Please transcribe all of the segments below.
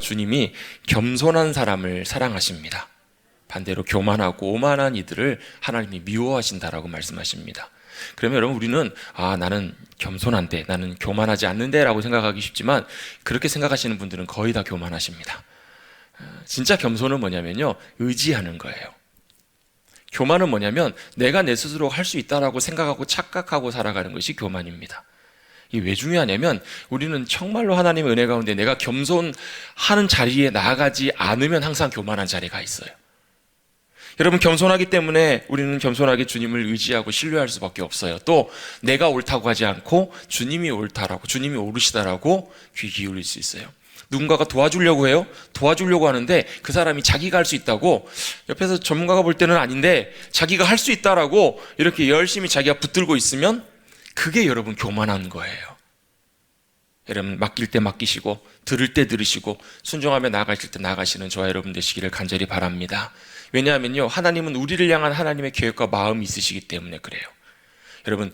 주님이 겸손한 사람을 사랑하십니다. 반대로 교만하고 오만한 이들을 하나님이 미워하신다라고 말씀하십니다. 그러면 여러분, 우리는 나는 겸손한데, 나는 교만하지 않는데 라고 생각하기 쉽지만, 그렇게 생각하시는 분들은 거의 다 교만하십니다. 진짜 겸손은 뭐냐면요, 의지하는 거예요. 교만은 뭐냐면 내가 내 스스로 할 수 있다라고 생각하고 착각하고 살아가는 것이 교만입니다. 이게 왜 중요하냐면, 우리는 정말로 하나님의 은혜 가운데 내가 겸손하는 자리에 나아가지 않으면 항상 교만한 자리가 있어요. 여러분, 겸손하기 때문에 우리는 겸손하게 주님을 의지하고 신뢰할 수밖에 없어요. 또 내가 옳다고 하지 않고 주님이 옳다라고, 주님이 옳으시다라고 귀 기울일 수 있어요. 누군가가 도와주려고 해요. 도와주려고 하는데 그 사람이 자기가 할 수 있다고, 옆에서 전문가가 볼 때는 아닌데 자기가 할 수 있다라고 이렇게 열심히 자기가 붙들고 있으면 그게 여러분 교만한 거예요. 여러분, 맡길 때 맡기시고 들을 때 들으시고 순종하며 나아가실 때 나아가시는 저와 여러분 되시기를 간절히 바랍니다. 왜냐하면요, 하나님은 우리를 향한 하나님의 계획과 마음이 있으시기 때문에 그래요. 여러분,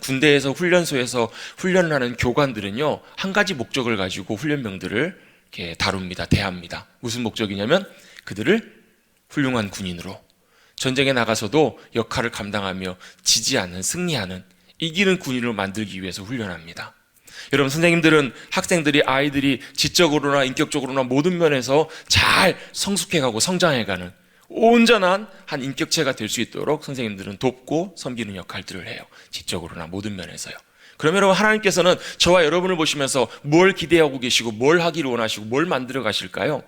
군대에서 훈련소에서 훈련을 하는 교관들은요, 한 가지 목적을 가지고 훈련병들을 이렇게 다룹니다. 대합니다. 무슨 목적이냐면 그들을 훌륭한 군인으로, 전쟁에 나가서도 역할을 감당하며 지지 않는, 승리하는, 이기는 군인으로 만들기 위해서 훈련합니다. 여러분, 선생님들은 학생들이, 아이들이 지적으로나 인격적으로나 모든 면에서 잘 성숙해가고 성장해가는 온전한 한 인격체가 될 수 있도록 선생님들은 돕고 섬기는 역할들을 해요. 지적으로나 모든 면에서요. 그러면 여러분, 하나님께서는 저와 여러분을 보시면서 뭘 기대하고 계시고 뭘 하기를 원하시고 뭘 만들어 가실까요?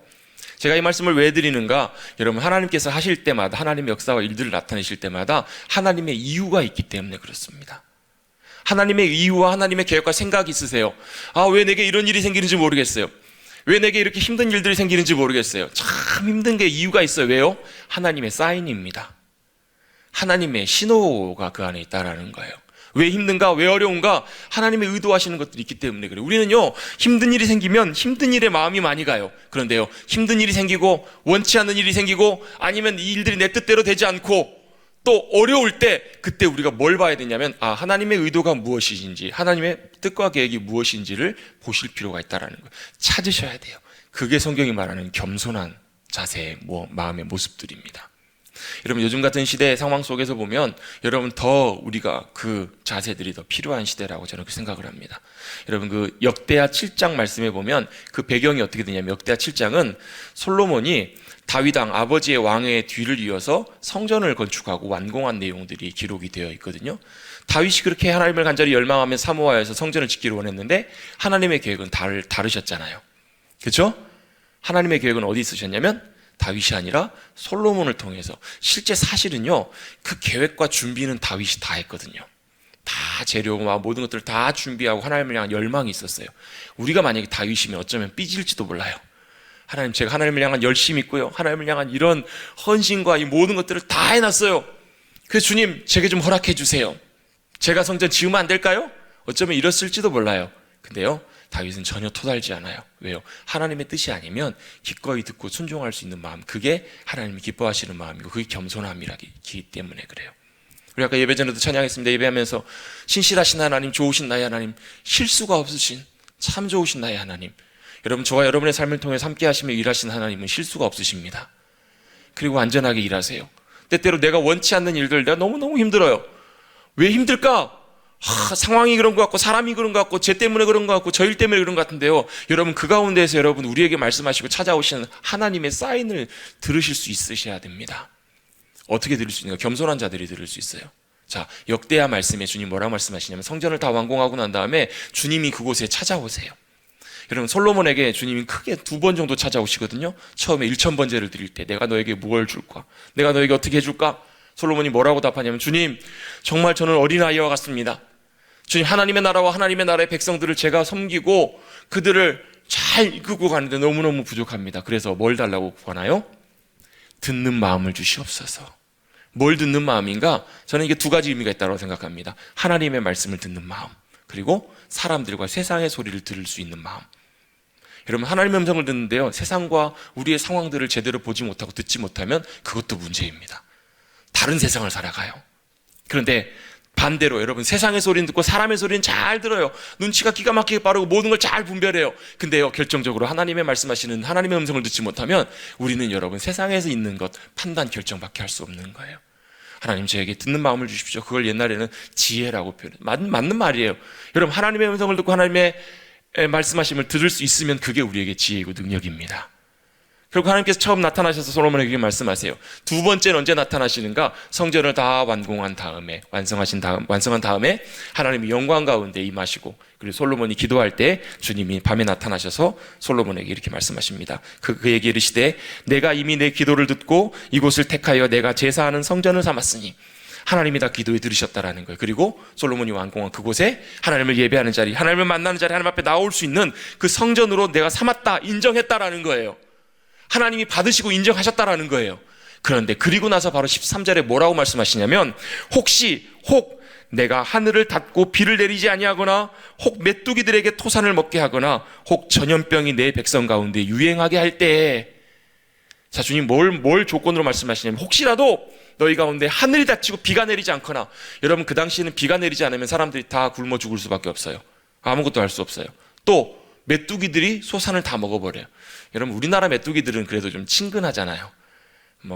제가 이 말씀을 왜 드리는가? 여러분, 하나님께서 하실 때마다, 하나님의 역사와 일들을 나타내실 때마다 하나님의 이유가 있기 때문에 그렇습니다. 하나님의 이유와 하나님의 계획과 생각이 있으세요. 왜 내게 이런 일이 생기는지 모르겠어요. 왜 내게 이렇게 힘든 일들이 생기는지 모르겠어요. 참 힘든 게 이유가 있어요. 왜요? 하나님의 사인입니다. 하나님의 신호가 그 안에 있다라는 거예요. 왜 힘든가? 왜 어려운가? 하나님의 의도하시는 것들이 있기 때문에 그래요. 우리는요, 힘든 일이 생기면 힘든 일에 마음이 많이 가요. 그런데요, 힘든 일이 생기고 원치 않는 일이 생기고 아니면 이 일들이 내 뜻대로 되지 않고 또 어려울 때, 그때 우리가 뭘 봐야 되냐면 하나님의 의도가 무엇인지, 하나님의 뜻과 계획이 무엇인지를 보실 필요가 있다는 거예요. 찾으셔야 돼요. 그게 성경이 말하는 겸손한 자세의 마음의 모습들입니다. 여러분, 요즘 같은 시대의 상황 속에서 보면 여러분, 더 우리가 그 자세들이 더 필요한 시대라고 저는 그렇게 생각을 합니다. 여러분, 그 역대하 7장 말씀에 보면 그 배경이 어떻게 되냐면, 역대하 7장은 솔로몬이 다윗 왕, 아버지의 왕의 뒤를 이어서 성전을 건축하고 완공한 내용들이 기록이 되어 있거든요. 다윗이 그렇게 하나님을 간절히 열망하며 사모하여서 성전을 짓기를 원했는데 하나님의 계획은 다르셨잖아요. 그렇죠? 하나님의 계획은 어디 있으셨냐면 다윗이 아니라 솔로몬을 통해서. 실제 사실은요, 그 계획과 준비는 다윗이 다 했거든요. 다 재료와 모든 것들을 다 준비하고 하나님을 향한 열망이 있었어요. 우리가 만약에 다윗이면 어쩌면 삐질지도 몰라요. 하나님, 제가 하나님을 향한 열심이 있고요, 하나님을 향한 이런 헌신과 이 모든 것들을 다 해놨어요. 그래서 주님, 제게 좀 허락해 주세요. 제가 성전 지으면 안 될까요? 어쩌면 이랬을지도 몰라요. 근데요, 다윗은 전혀 토달지 않아요. 왜요? 하나님의 뜻이 아니면 기꺼이 듣고 순종할 수 있는 마음, 그게 하나님이 기뻐하시는 마음이고 그게 겸손함이라기 때문에 그래요. 우리 아까 예배 전에도 찬양했습니다. 예배하면서 신실하신 하나님, 좋으신 나의 하나님, 실수가 없으신 참 좋으신 나의 하나님. 여러분, 저와 여러분의 삶을 통해서 함께 하시며 일하시는 하나님은 실수가 없으십니다. 그리고 안전하게 일하세요. 때때로 내가 원치 않는 일들, 내가 너무너무 힘들어요. 왜 힘들까? 상황이 그런 것 같고, 사람이 그런 것 같고, 쟤 때문에 그런 것 같고, 저 일 때문에 그런 것 같은데요, 여러분, 그 가운데에서 여러분 우리에게 말씀하시고 찾아오시는 하나님의 사인을 들으실 수 있으셔야 됩니다. 어떻게 들을 수 있는가? 겸손한 자들이 들을 수 있어요. 자, 역대하 말씀에 주님 뭐라고 말씀하시냐면, 성전을 다 완공하고 난 다음에 주님이 그곳에 찾아오세요. 여러분, 솔로몬에게 주님이 크게 2번 정도 찾아오시거든요. 처음에 1000번제를 드릴 때 내가 너에게 무엇을 줄까? 내가 너에게 어떻게 해줄까? 솔로몬이 뭐라고 답하냐면, 주님, 정말 저는 어린아이와 같습니다. 주님, 하나님의 나라와 하나님의 나라의 백성들을 제가 섬기고 그들을 잘 이끌고 가는데 너무너무 부족합니다. 그래서 뭘 달라고 구하나요? 듣는 마음을 주시옵소서. 뭘 듣는 마음인가? 저는 이게 2가지 의미가 있다고 생각합니다. 하나님의 말씀을 듣는 마음, 그리고 사람들과 세상의 소리를 들을 수 있는 마음. 여러분, 하나님의 음성을 듣는데요, 세상과 우리의 상황들을 제대로 보지 못하고 듣지 못하면 그것도 문제입니다. 다른 세상을 살아가요. 그런데 반대로 여러분, 세상의 소리는 듣고 사람의 소리는 잘 들어요. 눈치가 기가 막히게 빠르고 모든 걸 잘 분별해요. 근데요, 결정적으로 하나님의 말씀하시는 하나님의 음성을 듣지 못하면 우리는 여러분, 세상에서 있는 것 판단 결정밖에 할 수 없는 거예요. 하나님, 저에게 듣는 마음을 주십시오. 그걸 옛날에는 지혜라고 표현해요. 맞는 말이에요. 여러분, 하나님의 음성을 듣고 하나님의 말씀하심을 들을 수 있으면 그게 우리에게 지혜이고 능력입니다. 결국 하나님께서 처음 나타나셔서 솔로몬에게 말씀하세요. 두 번째는 언제 나타나시는가? 성전을 다 완성한 다음에 하나님이 영광 가운데 임하시고, 그리고 솔로몬이 기도할 때 주님이 밤에 나타나셔서 솔로몬에게 이렇게 말씀하십니다. 그에게 이르시되 내가 이미 내 기도를 듣고 이곳을 택하여 내가 제사하는 성전을 삼았으니, 하나님이 다 기도에 들으셨다라는 거예요. 그리고 솔로몬이 완공한 그곳에 하나님을 예배하는 자리, 하나님을 만나는 자리, 하나님 앞에 나올 수 있는 그 성전으로 내가 삼았다, 인정했다라는 거예요. 하나님이 받으시고 인정하셨다라는 거예요. 그런데 그리고 나서 바로 13절에 뭐라고 말씀하시냐면, 혹 내가 하늘을 닫고 비를 내리지 아니하거나 혹 메뚜기들에게 토산을 먹게 하거나 혹 전염병이 내 백성 가운데 유행하게 할 때에, 자, 주님 뭘 조건으로 말씀하시냐면, 혹시라도 너희 가운데 하늘이 닫히고 비가 내리지 않거나, 여러분 그 당시에는 비가 내리지 않으면 사람들이 다 굶어 죽을 수밖에 없어요. 아무것도 할 수 없어요. 또 메뚜기들이 소산을 다 먹어버려요. 여러분, 우리나라 메뚜기들은 그래도 좀 친근하잖아요.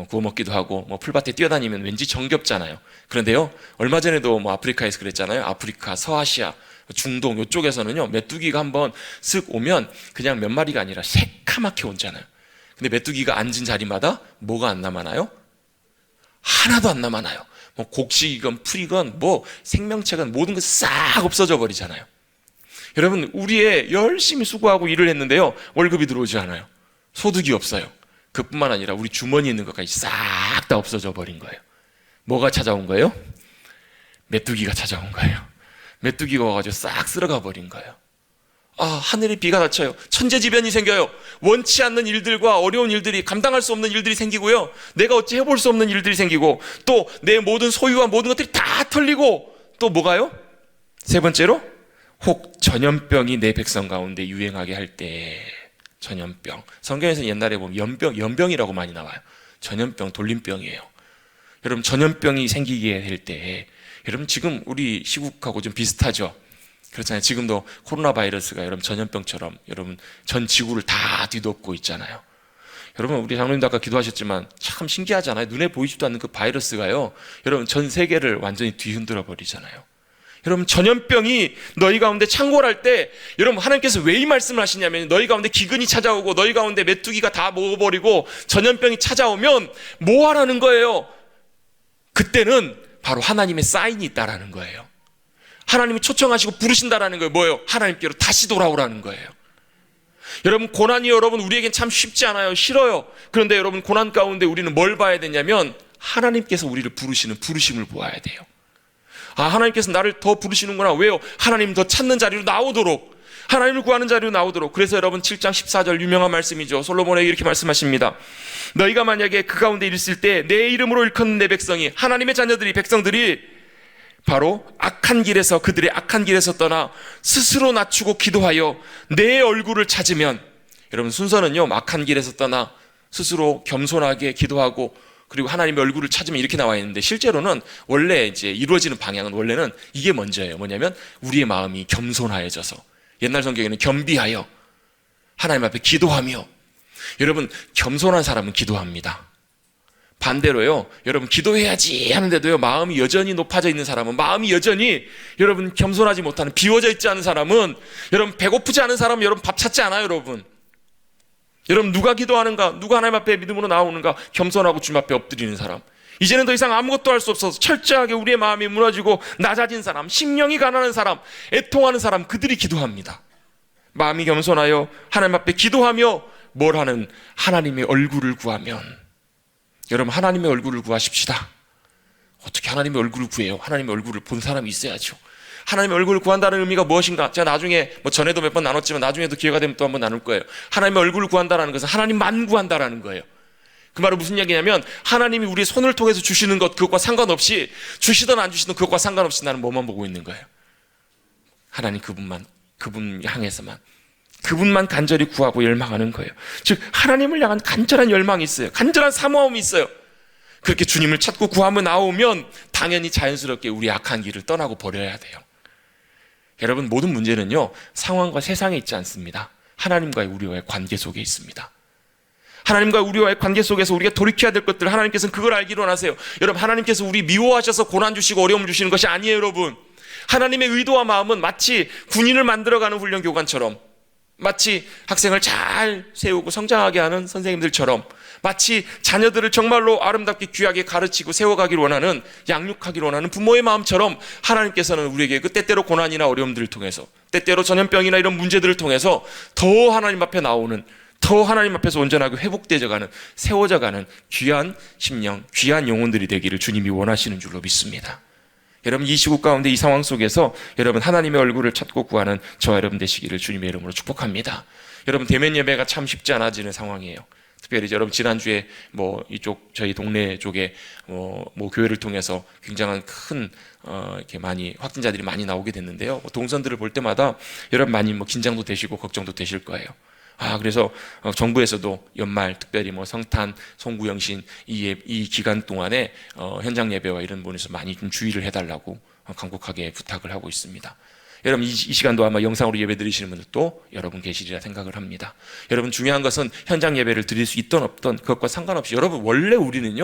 구워 먹기도 하고 풀밭에 뛰어다니면 왠지 정겹잖아요. 그런데요, 얼마 전에도 아프리카에서 그랬잖아요. 아프리카, 서아시아, 중동 이쪽에서는요, 메뚜기가 한번 쓱 오면 그냥 몇 마리가 아니라 새카맣게 온잖아요. 근데 메뚜기가 앉은 자리마다 뭐가 안 남아나요? 하나도 안 남아나요. 곡식이건 풀이건 생명체건 모든 것 싹 없어져 버리잖아요. 여러분, 우리의 열심히 수고하고 일을 했는데요, 월급이 들어오지 않아요. 소득이 없어요. 그뿐만 아니라 우리 주머니에 있는 것까지 싹 다 없어져 버린 거예요. 뭐가 찾아온 거예요? 메뚜기가 찾아온 거예요. 메뚜기가 와가지고 싹 쓸어가 버린 거예요. 하늘에 비가 닫혀요. 천재지변이 생겨요. 원치 않는 일들과 어려운 일들이, 감당할 수 없는 일들이 생기고요, 내가 어찌 해볼 수 없는 일들이 생기고, 또 내 모든 소유와 모든 것들이 다 털리고, 또 뭐가요? 세 번째로, 혹 전염병이 내 백성 가운데 유행하게 할 때. 전염병, 성경에서 옛날에 보면 연병이라고 많이 나와요. 전염병, 돌림병이에요. 여러분, 전염병이 생기게 될 때, 여러분 지금 우리 시국하고 좀 비슷하죠? 그렇잖아요. 지금도 코로나 바이러스가 여러분 전염병처럼 여러분 전 지구를 다 뒤덮고 있잖아요. 여러분, 우리 장로님도 아까 기도하셨지만 참 신기하잖아요. 눈에 보이지도 않는 그 바이러스가요, 여러분 전 세계를 완전히 뒤흔들어 버리잖아요. 여러분, 전염병이 너희 가운데 창궐할 때, 여러분 하나님께서 왜 이 말씀을 하시냐면, 너희 가운데 기근이 찾아오고 너희 가운데 메뚜기가 다 먹어버리고 전염병이 찾아오면 뭐 하라는 거예요? 그때는 바로 하나님의 사인이 있다라는 거예요. 하나님이 초청하시고 부르신다라는 거예요. 뭐예요? 하나님께로 다시 돌아오라는 거예요. 여러분, 고난이 여러분 우리에겐 참 쉽지 않아요. 싫어요. 그런데 여러분, 고난 가운데 우리는 뭘 봐야 되냐면, 하나님께서 우리를 부르시는 부르심을 보아야 돼요. 하나님께서 나를 더 부르시는구나. 왜요? 하나님 더 찾는 자리로 나오도록, 하나님을 구하는 자리로 나오도록. 그래서 여러분 7장 14절 유명한 말씀이죠. 솔로몬에게 이렇게 말씀하십니다. 너희가 만약에 그 가운데 있을 때 내 이름으로 일컫는 내 백성이, 하나님의 자녀들이, 백성들이 바로 그들의 악한 길에서 떠나 스스로 낮추고 기도하여 내 얼굴을 찾으면, 여러분 순서는요, 악한 길에서 떠나 스스로 겸손하게 기도하고 그리고 하나님의 얼굴을 찾으면 이렇게 나와 있는데, 실제로는 원래 이제 이루어지는 방향은 원래는 이게 먼저예요. 뭐냐면 우리의 마음이 겸손하여져서, 옛날 성경에는 겸비하여 하나님 앞에 기도하며. 여러분, 겸손한 사람은 기도합니다. 반대로요, 여러분 기도해야지 하는데도요, 마음이 여전히 높아져 있는 사람은, 마음이 여전히 여러분 겸손하지 못하는, 비워져 있지 않은 사람은, 여러분 배고프지 않은 사람은 여러분 밥 찾지 않아요. 여러분 누가 기도하는가? 누가 하나님 앞에 믿음으로 나오는가? 겸손하고 주님 앞에 엎드리는 사람. 이제는 더 이상 아무것도 할 수 없어서 철저하게 우리의 마음이 무너지고 낮아진 사람, 심령이 가난한 사람, 애통하는 사람, 그들이 기도합니다. 마음이 겸손하여 하나님 앞에 기도하며 뭘 하는? 하나님의 얼굴을 구하면. 여러분, 하나님의 얼굴을 구하십시다. 어떻게 하나님의 얼굴을 구해요? 하나님의 얼굴을 본 사람이 있어야죠. 하나님의 얼굴을 구한다는 의미가 무엇인가? 제가 나중에 전에도 몇 번 나눴지만 나중에도 기회가 되면 또 한번 나눌 거예요. 하나님의 얼굴을 구한다는 것은 하나님만 구한다라는 거예요. 그 말은 무슨 얘기냐면, 하나님이 우리의 손을 통해서 주시는 것, 그것과 상관없이, 주시든 안 주시든 그것과 상관없이 나는 뭐만 보고 있는 거예요? 하나님 그분 향해서만, 그분만 간절히 구하고 열망하는 거예요. 즉 하나님을 향한 간절한 열망이 있어요. 간절한 사모함이 있어요. 그렇게 주님을 찾고 구하며 나오면 당연히 자연스럽게 우리 악한 길을 떠나고 버려야 돼요. 여러분, 모든 문제는요, 상황과 세상에 있지 않습니다. 하나님과의 우리와의 관계 속에 있습니다. 하나님과 우리와의 관계 속에서 우리가 돌이켜야 될 것들, 하나님께서는 그걸 알기로 원하세요. 여러분, 하나님께서 우리 미워하셔서 고난 주시고 어려움 주시는 것이 아니에요, 여러분. 하나님의 의도와 마음은 마치 군인을 만들어가는 훈련 교관처럼, 마치 학생을 잘 세우고 성장하게 하는 선생님들처럼, 마치 자녀들을 정말로 아름답게 귀하게 가르치고 세워가기를 원하는, 양육하기를 원하는 부모의 마음처럼 하나님께서는 우리에게 그 때때로 고난이나 어려움들을 통해서, 때때로 전염병이나 이런 문제들을 통해서 더 하나님 앞에 나오는, 더 하나님 앞에서 온전하게 회복되어가는, 세워져가는 귀한 심령, 귀한 영혼들이 되기를 주님이 원하시는 줄로 믿습니다. 여러분, 이 시국 가운데 이 상황 속에서 여러분 하나님의 얼굴을 찾고 구하는 저와 여러분 되시기를 주님의 이름으로 축복합니다. 여러분, 대면 예배가 참 쉽지 않아지는 상황이에요. 특별히 여러분, 지난주에 이쪽 저희 동네 쪽에 교회를 통해서 굉장한 큰 이렇게 많이 확진자들이 많이 나오게 됐는데요. 동선들을 볼 때마다 여러분 많이 긴장도 되시고 걱정도 되실 거예요. 그래서 정부에서도 연말 특별히 성탄, 송구영신 이 기간 동안에 현장 예배와 이런 부분에서 많이 좀 주의를 해달라고 간곡하게 부탁을 하고 있습니다. 여러분, 이 시간도 아마 영상으로 예배 드리시는 분들도 여러분 계시리라 생각을 합니다. 여러분, 중요한 것은 현장 예배를 드릴 수 있던 없던 그것과 상관없이 여러분, 원래 우리는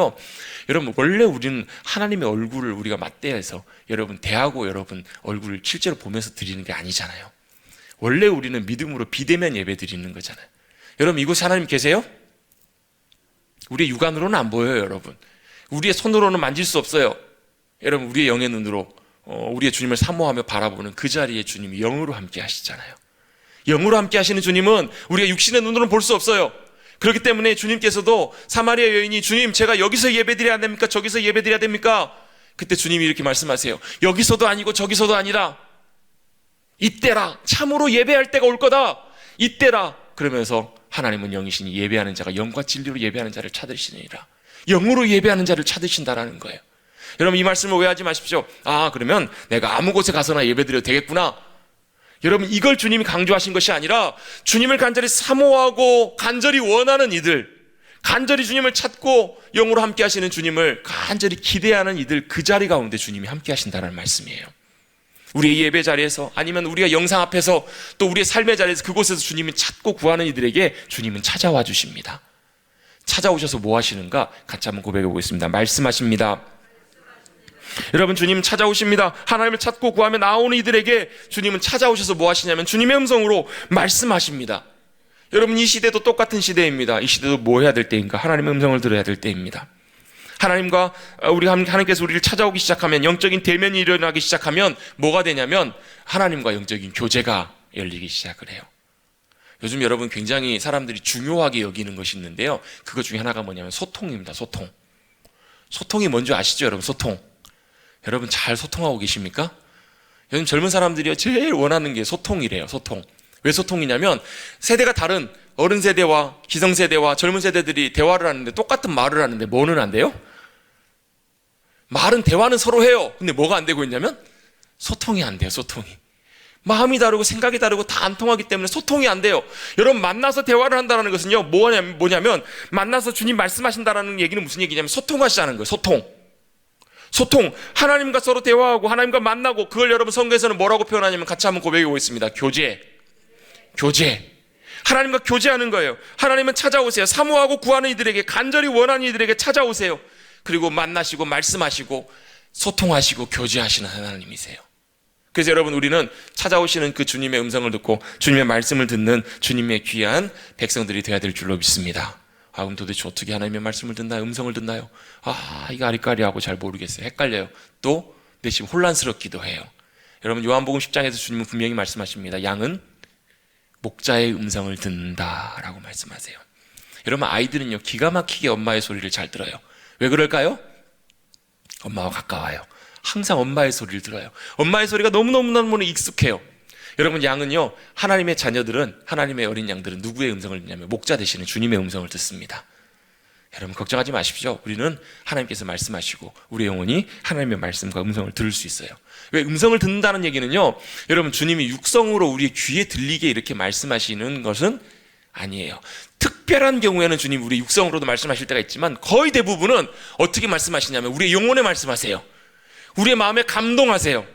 하나님의 얼굴을 우리가 맞대해서 여러분 대하고 여러분 얼굴을 실제로 보면서 드리는 게 아니잖아요. 원래 우리는 믿음으로 비대면 예배 드리는 거잖아요. 여러분, 이곳에 하나님 계세요? 우리의 육안으로는 안 보여요, 여러분. 우리의 손으로는 만질 수 없어요. 여러분, 우리의 영의 눈으로 우리의 주님을 사모하며 바라보는 그 자리에 주님이 영으로 함께 하시잖아요. 영으로 함께 하시는 주님은 우리가 육신의 눈으로는 볼 수 없어요. 그렇기 때문에 주님께서도 사마리아 여인이, 주님, 제가 여기서 예배 드려야 됩니까? 저기서 예배 드려야 됩니까? 그때 주님이 이렇게 말씀하세요. 여기서도 아니고 저기서도 아니라 이때라, 참으로 예배할 때가 올 거다, 이때라. 그러면서 하나님은 영이시니 예배하는 자가 영과 진리로 예배하는 자를 찾으시니라. 영으로 예배하는 자를 찾으신다라는 거예요. 여러분, 이 말씀을 오해하지 마십시오. 그러면 내가 아무 곳에 가서나 예배드려도 되겠구나. 여러분, 이걸 주님이 강조하신 것이 아니라 주님을 간절히 사모하고 간절히 원하는 이들, 간절히 주님을 찾고 영으로 함께 하시는 주님을 간절히 기대하는 이들, 그 자리 가운데 주님이 함께 하신다는 말씀이에요. 우리의 예배 자리에서, 아니면 우리가 영상 앞에서, 또 우리의 삶의 자리에서, 그곳에서 주님을 찾고 구하는 이들에게 주님은 찾아와 주십니다. 찾아오셔서 뭐 하시는가? 같이 한번 고백해 보겠습니다. 말씀하십니다. 여러분, 주님은 찾아오십니다. 하나님을 찾고 구하며 나오는 이들에게 주님은 찾아오셔서 뭐 하시냐면 주님의 음성으로 말씀하십니다. 여러분, 이 시대도 똑같은 시대입니다. 이 시대도 뭐 해야 될 때인가? 하나님의 음성을 들어야 될 때입니다. 하나님께서 우리를 찾아오기 시작하면, 영적인 대면이 일어나기 시작하면 뭐가 되냐면 하나님과 영적인 교제가 열리기 시작을 해요. 요즘 여러분 굉장히 사람들이 중요하게 여기는 것이 있는데요, 그것 중에 하나가 뭐냐면 소통입니다. 소통이 뭔지 아시죠, 여러분? 여러분, 잘 소통하고 계십니까? 요즘 젊은 사람들이 제일 원하는 게 소통이래요. 왜 소통이냐면, 세대가 다른 어른 세대와 기성세대와 젊은 세대들이 대화를 하는데, 똑같은 말을 하는데 뭐는 안 돼요? 대화는 서로 해요. 근데 뭐가 안 되고 있냐면 소통이 안 돼요. 마음이 다르고 생각이 다르고 다 안 통하기 때문에 소통이 안 돼요. 여러분, 만나서 대화를 한다는 것은요, 뭐냐면 만나서 주님 말씀하신다라는 얘기는 무슨 얘기냐면 소통하시자는 거예요. 소통. 하나님과 서로 대화하고 하나님과 만나고, 그걸 여러분 성경에서는 뭐라고 표현하냐면, 같이 한번 고백해 보겠습니다. 교제. 하나님과 교제하는 거예요. 하나님은 찾아오세요. 사모하고 구하는 이들에게, 간절히 원하는 이들에게 찾아오세요. 그리고 만나시고 말씀하시고 소통하시고 교제하시는 하나님이세요. 그래서 여러분, 우리는 찾아오시는 그 주님의 음성을 듣고 주님의 말씀을 듣는 주님의 귀한 백성들이 되어야 될 줄로 믿습니다. 그럼 도대체 어떻게 하나님의 말씀을 듣나요? 음성을 듣나요? 이거 아리까리하고 잘 모르겠어요. 헷갈려요. 또 내심 혼란스럽기도 해요. 여러분, 요한복음 10장에서 주님은 분명히 말씀하십니다. 양은 목자의 음성을 듣는다라고 말씀하세요. 여러분, 아이들은요, 기가 막히게 엄마의 소리를 잘 들어요. 왜 그럴까요? 엄마와 가까워요. 항상 엄마의 소리를 들어요. 엄마의 소리가 너무너무 익숙해요. 여러분, 양은요, 하나님의 자녀들은, 하나님의 어린 양들은 누구의 음성을 듣냐면 목자 되시는 주님의 음성을 듣습니다. 여러분, 걱정하지 마십시오. 우리는 하나님께서 말씀하시고 우리 영혼이 하나님의 말씀과 음성을 들을 수 있어요. 왜 음성을 듣는다는 얘기는요, 여러분, 주님이 육성으로 우리의 귀에 들리게 이렇게 말씀하시는 것은 아니에요. 특별한 경우에는 주님 우리 육성으로도 말씀하실 때가 있지만 거의 대부분은 어떻게 말씀하시냐면 우리의 영혼에 말씀하세요. 우리의 마음에 감동하세요.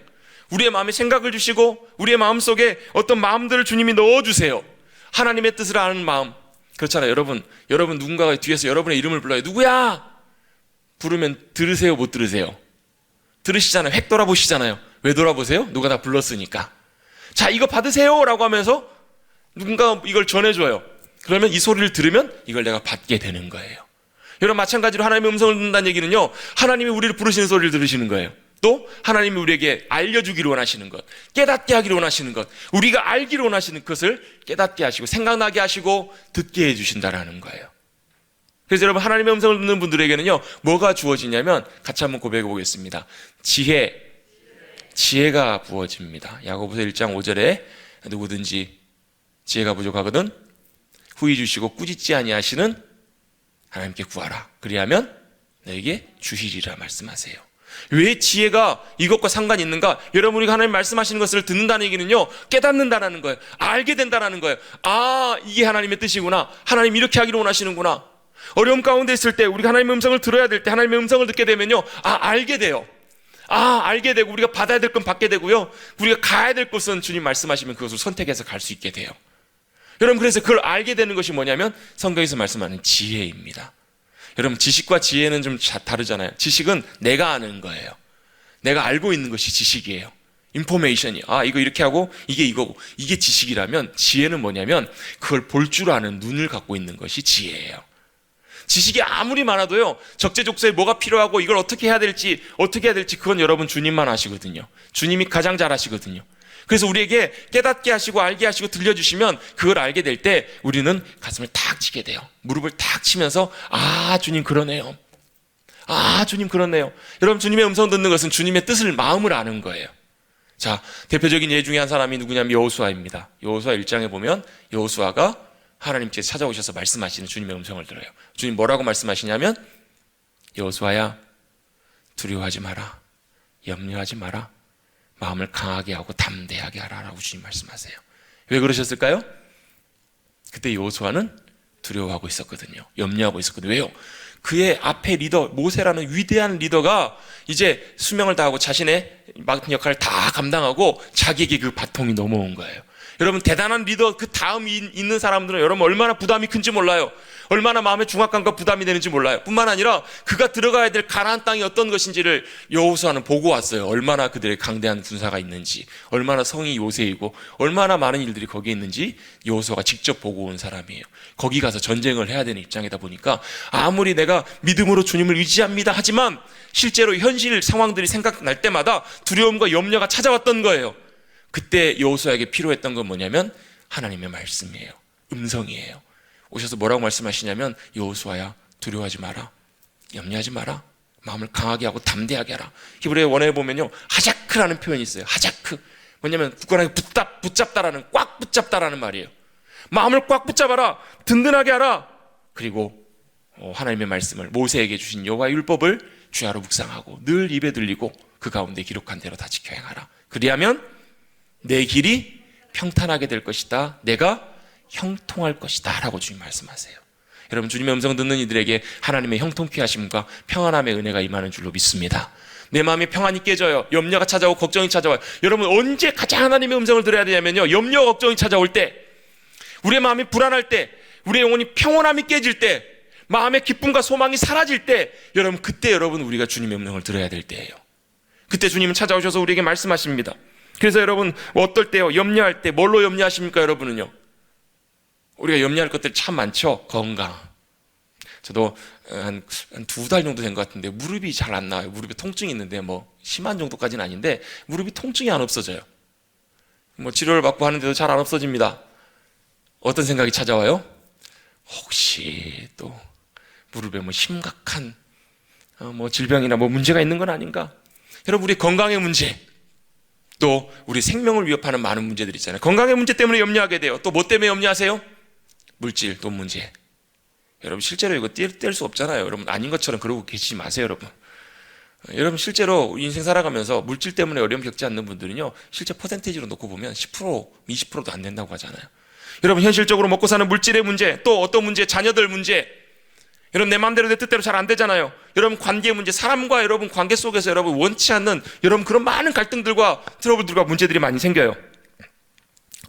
우리의 마음에 생각을 주시고 우리의 마음속에 어떤 마음들을 주님이 넣어주세요. 하나님의 뜻을 아는 마음. 그렇잖아요. 여러분 누군가가 뒤에서 여러분의 이름을 불러요. 누구야? 부르면 들으세요, 못 들으세요? 들으시잖아요. 획 돌아보시잖아요. 왜 돌아보세요? 누가 다 불렀으니까. 자, 이거 받으세요 라고 하면서 누군가 이걸 전해줘요. 그러면 이 소리를 들으면 이걸 내가 받게 되는 거예요. 여러분, 마찬가지로 하나님의 음성을 듣는다는 얘기는요, 하나님이 우리를 부르시는 소리를 들으시는 거예요. 또 하나님이 우리에게 알려주기를 원하시는 것, 깨닫게 하기를 원하시는 것, 우리가 알기를 원하시는 것을 깨닫게 하시고 생각나게 하시고 듣게 해주신다라는 거예요. 그래서 여러분, 하나님의 음성을 듣는 분들에게는요, 뭐가 주어지냐면 같이 한번 고백해 보겠습니다. 지혜가 부어집니다. 야고보서 1장 5절에 누구든지 지혜가 부족하거든 후히 주시고 꾸짖지 아니하시는 하나님께 구하라. 그리하면 너에게 주시리라 말씀하세요. 왜 지혜가 이것과 상관이 있는가? 여러분, 우리가 하나님 말씀하시는 것을 듣는다는 얘기는요, 깨닫는다는 거예요. 알게 된다는 거예요. 아, 이게 하나님의 뜻이구나. 하나님 이렇게 하기를 원하시는구나. 어려움 가운데 있을 때 우리가 하나님의 음성을 들어야 될 때 하나님의 음성을 듣게 되면요, 알게 돼요. 알게 되고 우리가 받아야 될 건 받게 되고요, 우리가 가야 될 곳은 주님 말씀하시면 그것을 선택해서 갈 수 있게 돼요. 여러분, 그래서 그걸 알게 되는 것이 뭐냐면 성경에서 말씀하는 지혜입니다. 여러분, 지식과 지혜는 좀 다르잖아요. 지식은 내가 아는 거예요. 내가 알고 있는 것이 지식이에요. 인포메이션이 이거 이렇게 하고 이게 이거고, 이게 지식이라면 지혜는 뭐냐면 그걸 볼 줄 아는 눈을 갖고 있는 것이 지혜예요. 지식이 아무리 많아도요, 적재적소에 뭐가 필요하고 이걸 어떻게 해야 될지 그건 여러분 주님만 아시거든요. 주님이 가장 잘 아시거든요. 그래서 우리에게 깨닫게 하시고 알게 하시고 들려주시면 그걸 알게 될 때 우리는 가슴을 탁 치게 돼요. 무릎을 탁 치면서 주님 그러네요. 주님 그러네요. 여러분, 주님의 음성 듣는 것은 주님의 뜻을, 마음을 아는 거예요. 자, 대표적인 예 중에 한 사람이 누구냐면 여호수아입니다. 여호수아 1장에 보면 여호수아가 하나님께서 찾아오셔서 말씀하시는 주님의 음성을 들어요. 주님 뭐라고 말씀하시냐면, 여호수아야, 두려워하지 마라, 염려하지 마라, 마음을 강하게 하고 담대하게 하라라고 주님 말씀하세요. 왜 그러셨을까요? 그때 여호수아는 두려워하고 있었거든요. 염려하고 있었거든요. 왜요? 그의 앞에 리더 모세라는 위대한 리더가 이제 수명을 다하고 자신의 맡은 역할을 다 감당하고 자기에게 그 바통이 넘어온 거예요. 여러분, 대단한 리더 그 다음 있는 사람들은 여러분 얼마나 부담이 큰지 몰라요. 얼마나 마음의 중압감과 부담이 되는지 몰라요. 뿐만 아니라 그가 들어가야 될 가나안 땅이 어떤 것인지를 여호수아는 보고 왔어요. 얼마나 그들의 강대한 군사가 있는지, 얼마나 성이 요새이고 얼마나 많은 일들이 거기에 있는지 여호수아가 직접 보고 온 사람이에요. 거기 가서 전쟁을 해야 되는 입장이다 보니까 아무리 내가 믿음으로 주님을 의지합니다 하지만 실제로 현실 상황들이 생각날 때마다 두려움과 염려가 찾아왔던 거예요. 그때 여호수아에게 필요했던 건 뭐냐면 하나님의 말씀이에요. 음성이에요. 오셔서 뭐라고 말씀하시냐면, 여호수아야, 두려워하지 마라, 염려하지 마라, 마음을 강하게 하고 담대하게 하라. 히브리어 원어에 보면요, 하자크라는 표현이 있어요. 하자크, 뭐냐면 굳건하게 붙잡다라는, 꽉 붙잡다라는 말이에요. 마음을 꽉 붙잡아라, 든든하게 하라. 그리고 하나님의 말씀을, 모세에게 주신 여호와의 율법을 주야로 묵상하고 늘 입에 들리고 그 가운데 기록한 대로 다 지켜 행하라. 그리하면 내 길이 평탄하게 될 것이다, 내가 형통할 것이다 라고 주님 말씀하세요. 여러분, 주님의 음성 듣는 이들에게 하나님의 형통케 하심과 평안함의 은혜가 임하는 줄로 믿습니다. 내 마음에 평안이 깨져요. 염려가 찾아오고 걱정이 찾아와요. 여러분, 언제 가장 하나님의 음성을 들어야 되냐면요, 염려 걱정이 찾아올 때, 우리의 마음이 불안할 때, 우리의 영혼이 평온함이 깨질 때, 마음의 기쁨과 소망이 사라질 때, 여러분, 그때 여러분 우리가 주님의 음성을 들어야 될 때예요. 그때 주님은 찾아오셔서 우리에게 말씀하십니다. 그래서 여러분, 어떨 때요, 염려할 때 뭘로 염려하십니까? 여러분은요, 우리가 염려할 것들이 참 많죠. 건강. 저도 한 2달 정도 된 것 같은데 무릎이 잘 안 나와요. 무릎에 통증이 있는데 뭐 심한 정도까지는 아닌데 무릎이 통증이 안 없어져요. 뭐 치료를 받고 하는데도 잘 안 없어집니다. 어떤 생각이 찾아와요? 혹시 또 무릎에 뭐 심각한 뭐 질병이나 뭐 문제가 있는 건 아닌가? 여러분, 우리 건강의 문제, 또 우리 생명을 위협하는 많은 문제들이 있잖아요. 건강의 문제 때문에 염려하게 돼요. 또 뭐 때문에 염려하세요? 물질, 돈 문제. 여러분, 실제로 이거 뗄 수 없잖아요. 여러분, 아닌 것처럼 그러고 계시지 마세요. 여러분, 실제로 인생 살아가면서 물질 때문에 어려움 겪지 않는 분들은요, 실제 퍼센테이지로 놓고 보면 10%, 20%도 안 된다고 하잖아요. 여러분, 현실적으로 먹고 사는 물질의 문제, 또 어떤 문제, 자녀들 문제. 여러분, 내 마음대로 내 뜻대로 잘 안 되잖아요. 여러분, 관계 문제, 사람과 여러분 관계 속에서 여러분 원치 않는 여러분 그런 많은 갈등들과 트러블들과 문제들이 많이 생겨요.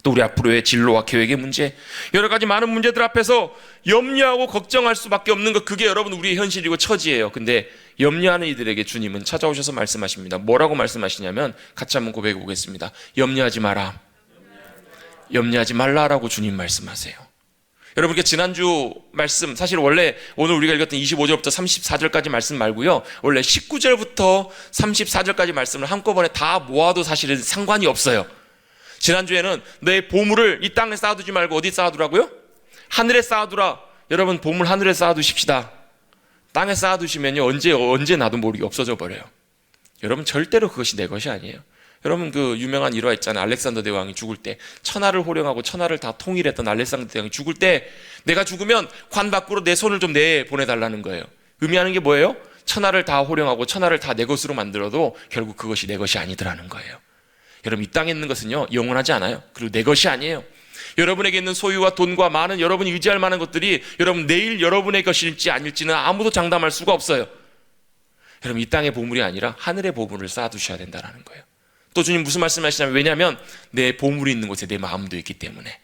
또 우리 앞으로의 진로와 계획의 문제, 여러 가지 많은 문제들 앞에서 염려하고 걱정할 수밖에 없는 것, 그게 여러분 우리의 현실이고 처지예요. 근데 염려하는 이들에게 주님은 찾아오셔서 말씀하십니다. 뭐라고 말씀하시냐면, 같이 한번 고백해 보겠습니다. 염려하지 마라, 염려하지 말라라고 주님 말씀하세요. 여러분께 지난주 말씀, 사실 원래 오늘 우리가 읽었던 25절부터 34절까지 말씀 말고요, 원래 19절부터 34절까지 말씀을 한꺼번에 다 모아도 사실은 상관이 없어요. 지난주에는 내 보물을 이 땅에 쌓아두지 말고 어디 쌓아두라고요? 하늘에 쌓아두라. 여러분, 보물 하늘에 쌓아두십시다. 땅에 쌓아두시면요, 언제 나도 모르게 없어져 버려요. 여러분, 절대로 그것이 내 것이 아니에요. 여러분, 그 유명한 일화 있잖아요. 알렉산더 대왕이 죽을 때, 천하를 호령하고 천하를 다 통일했던 알렉산더 대왕이 죽을 때, 내가 죽으면 관 밖으로 내 손을 좀 내보내달라는 거예요. 의미하는 게 뭐예요? 천하를 다 호령하고 천하를 다 내 것으로 만들어도 결국 그것이 내 것이 아니더라는 거예요. 여러분, 이 땅에 있는 것은요, 영원하지 않아요. 그리고 내 것이 아니에요. 여러분에게 있는 소유와 돈과 많은 여러분이 의지할 만한 것들이 여러분 내일 여러분의 것일지 아닐지는 아무도 장담할 수가 없어요. 여러분, 이 땅의 보물이 아니라 하늘의 보물을 쌓아두셔야 된다는 거예요. 또 주님 무슨 말씀하시냐면, 왜냐하면 내 보물이 있는 곳에 내 마음도 있기 때문에.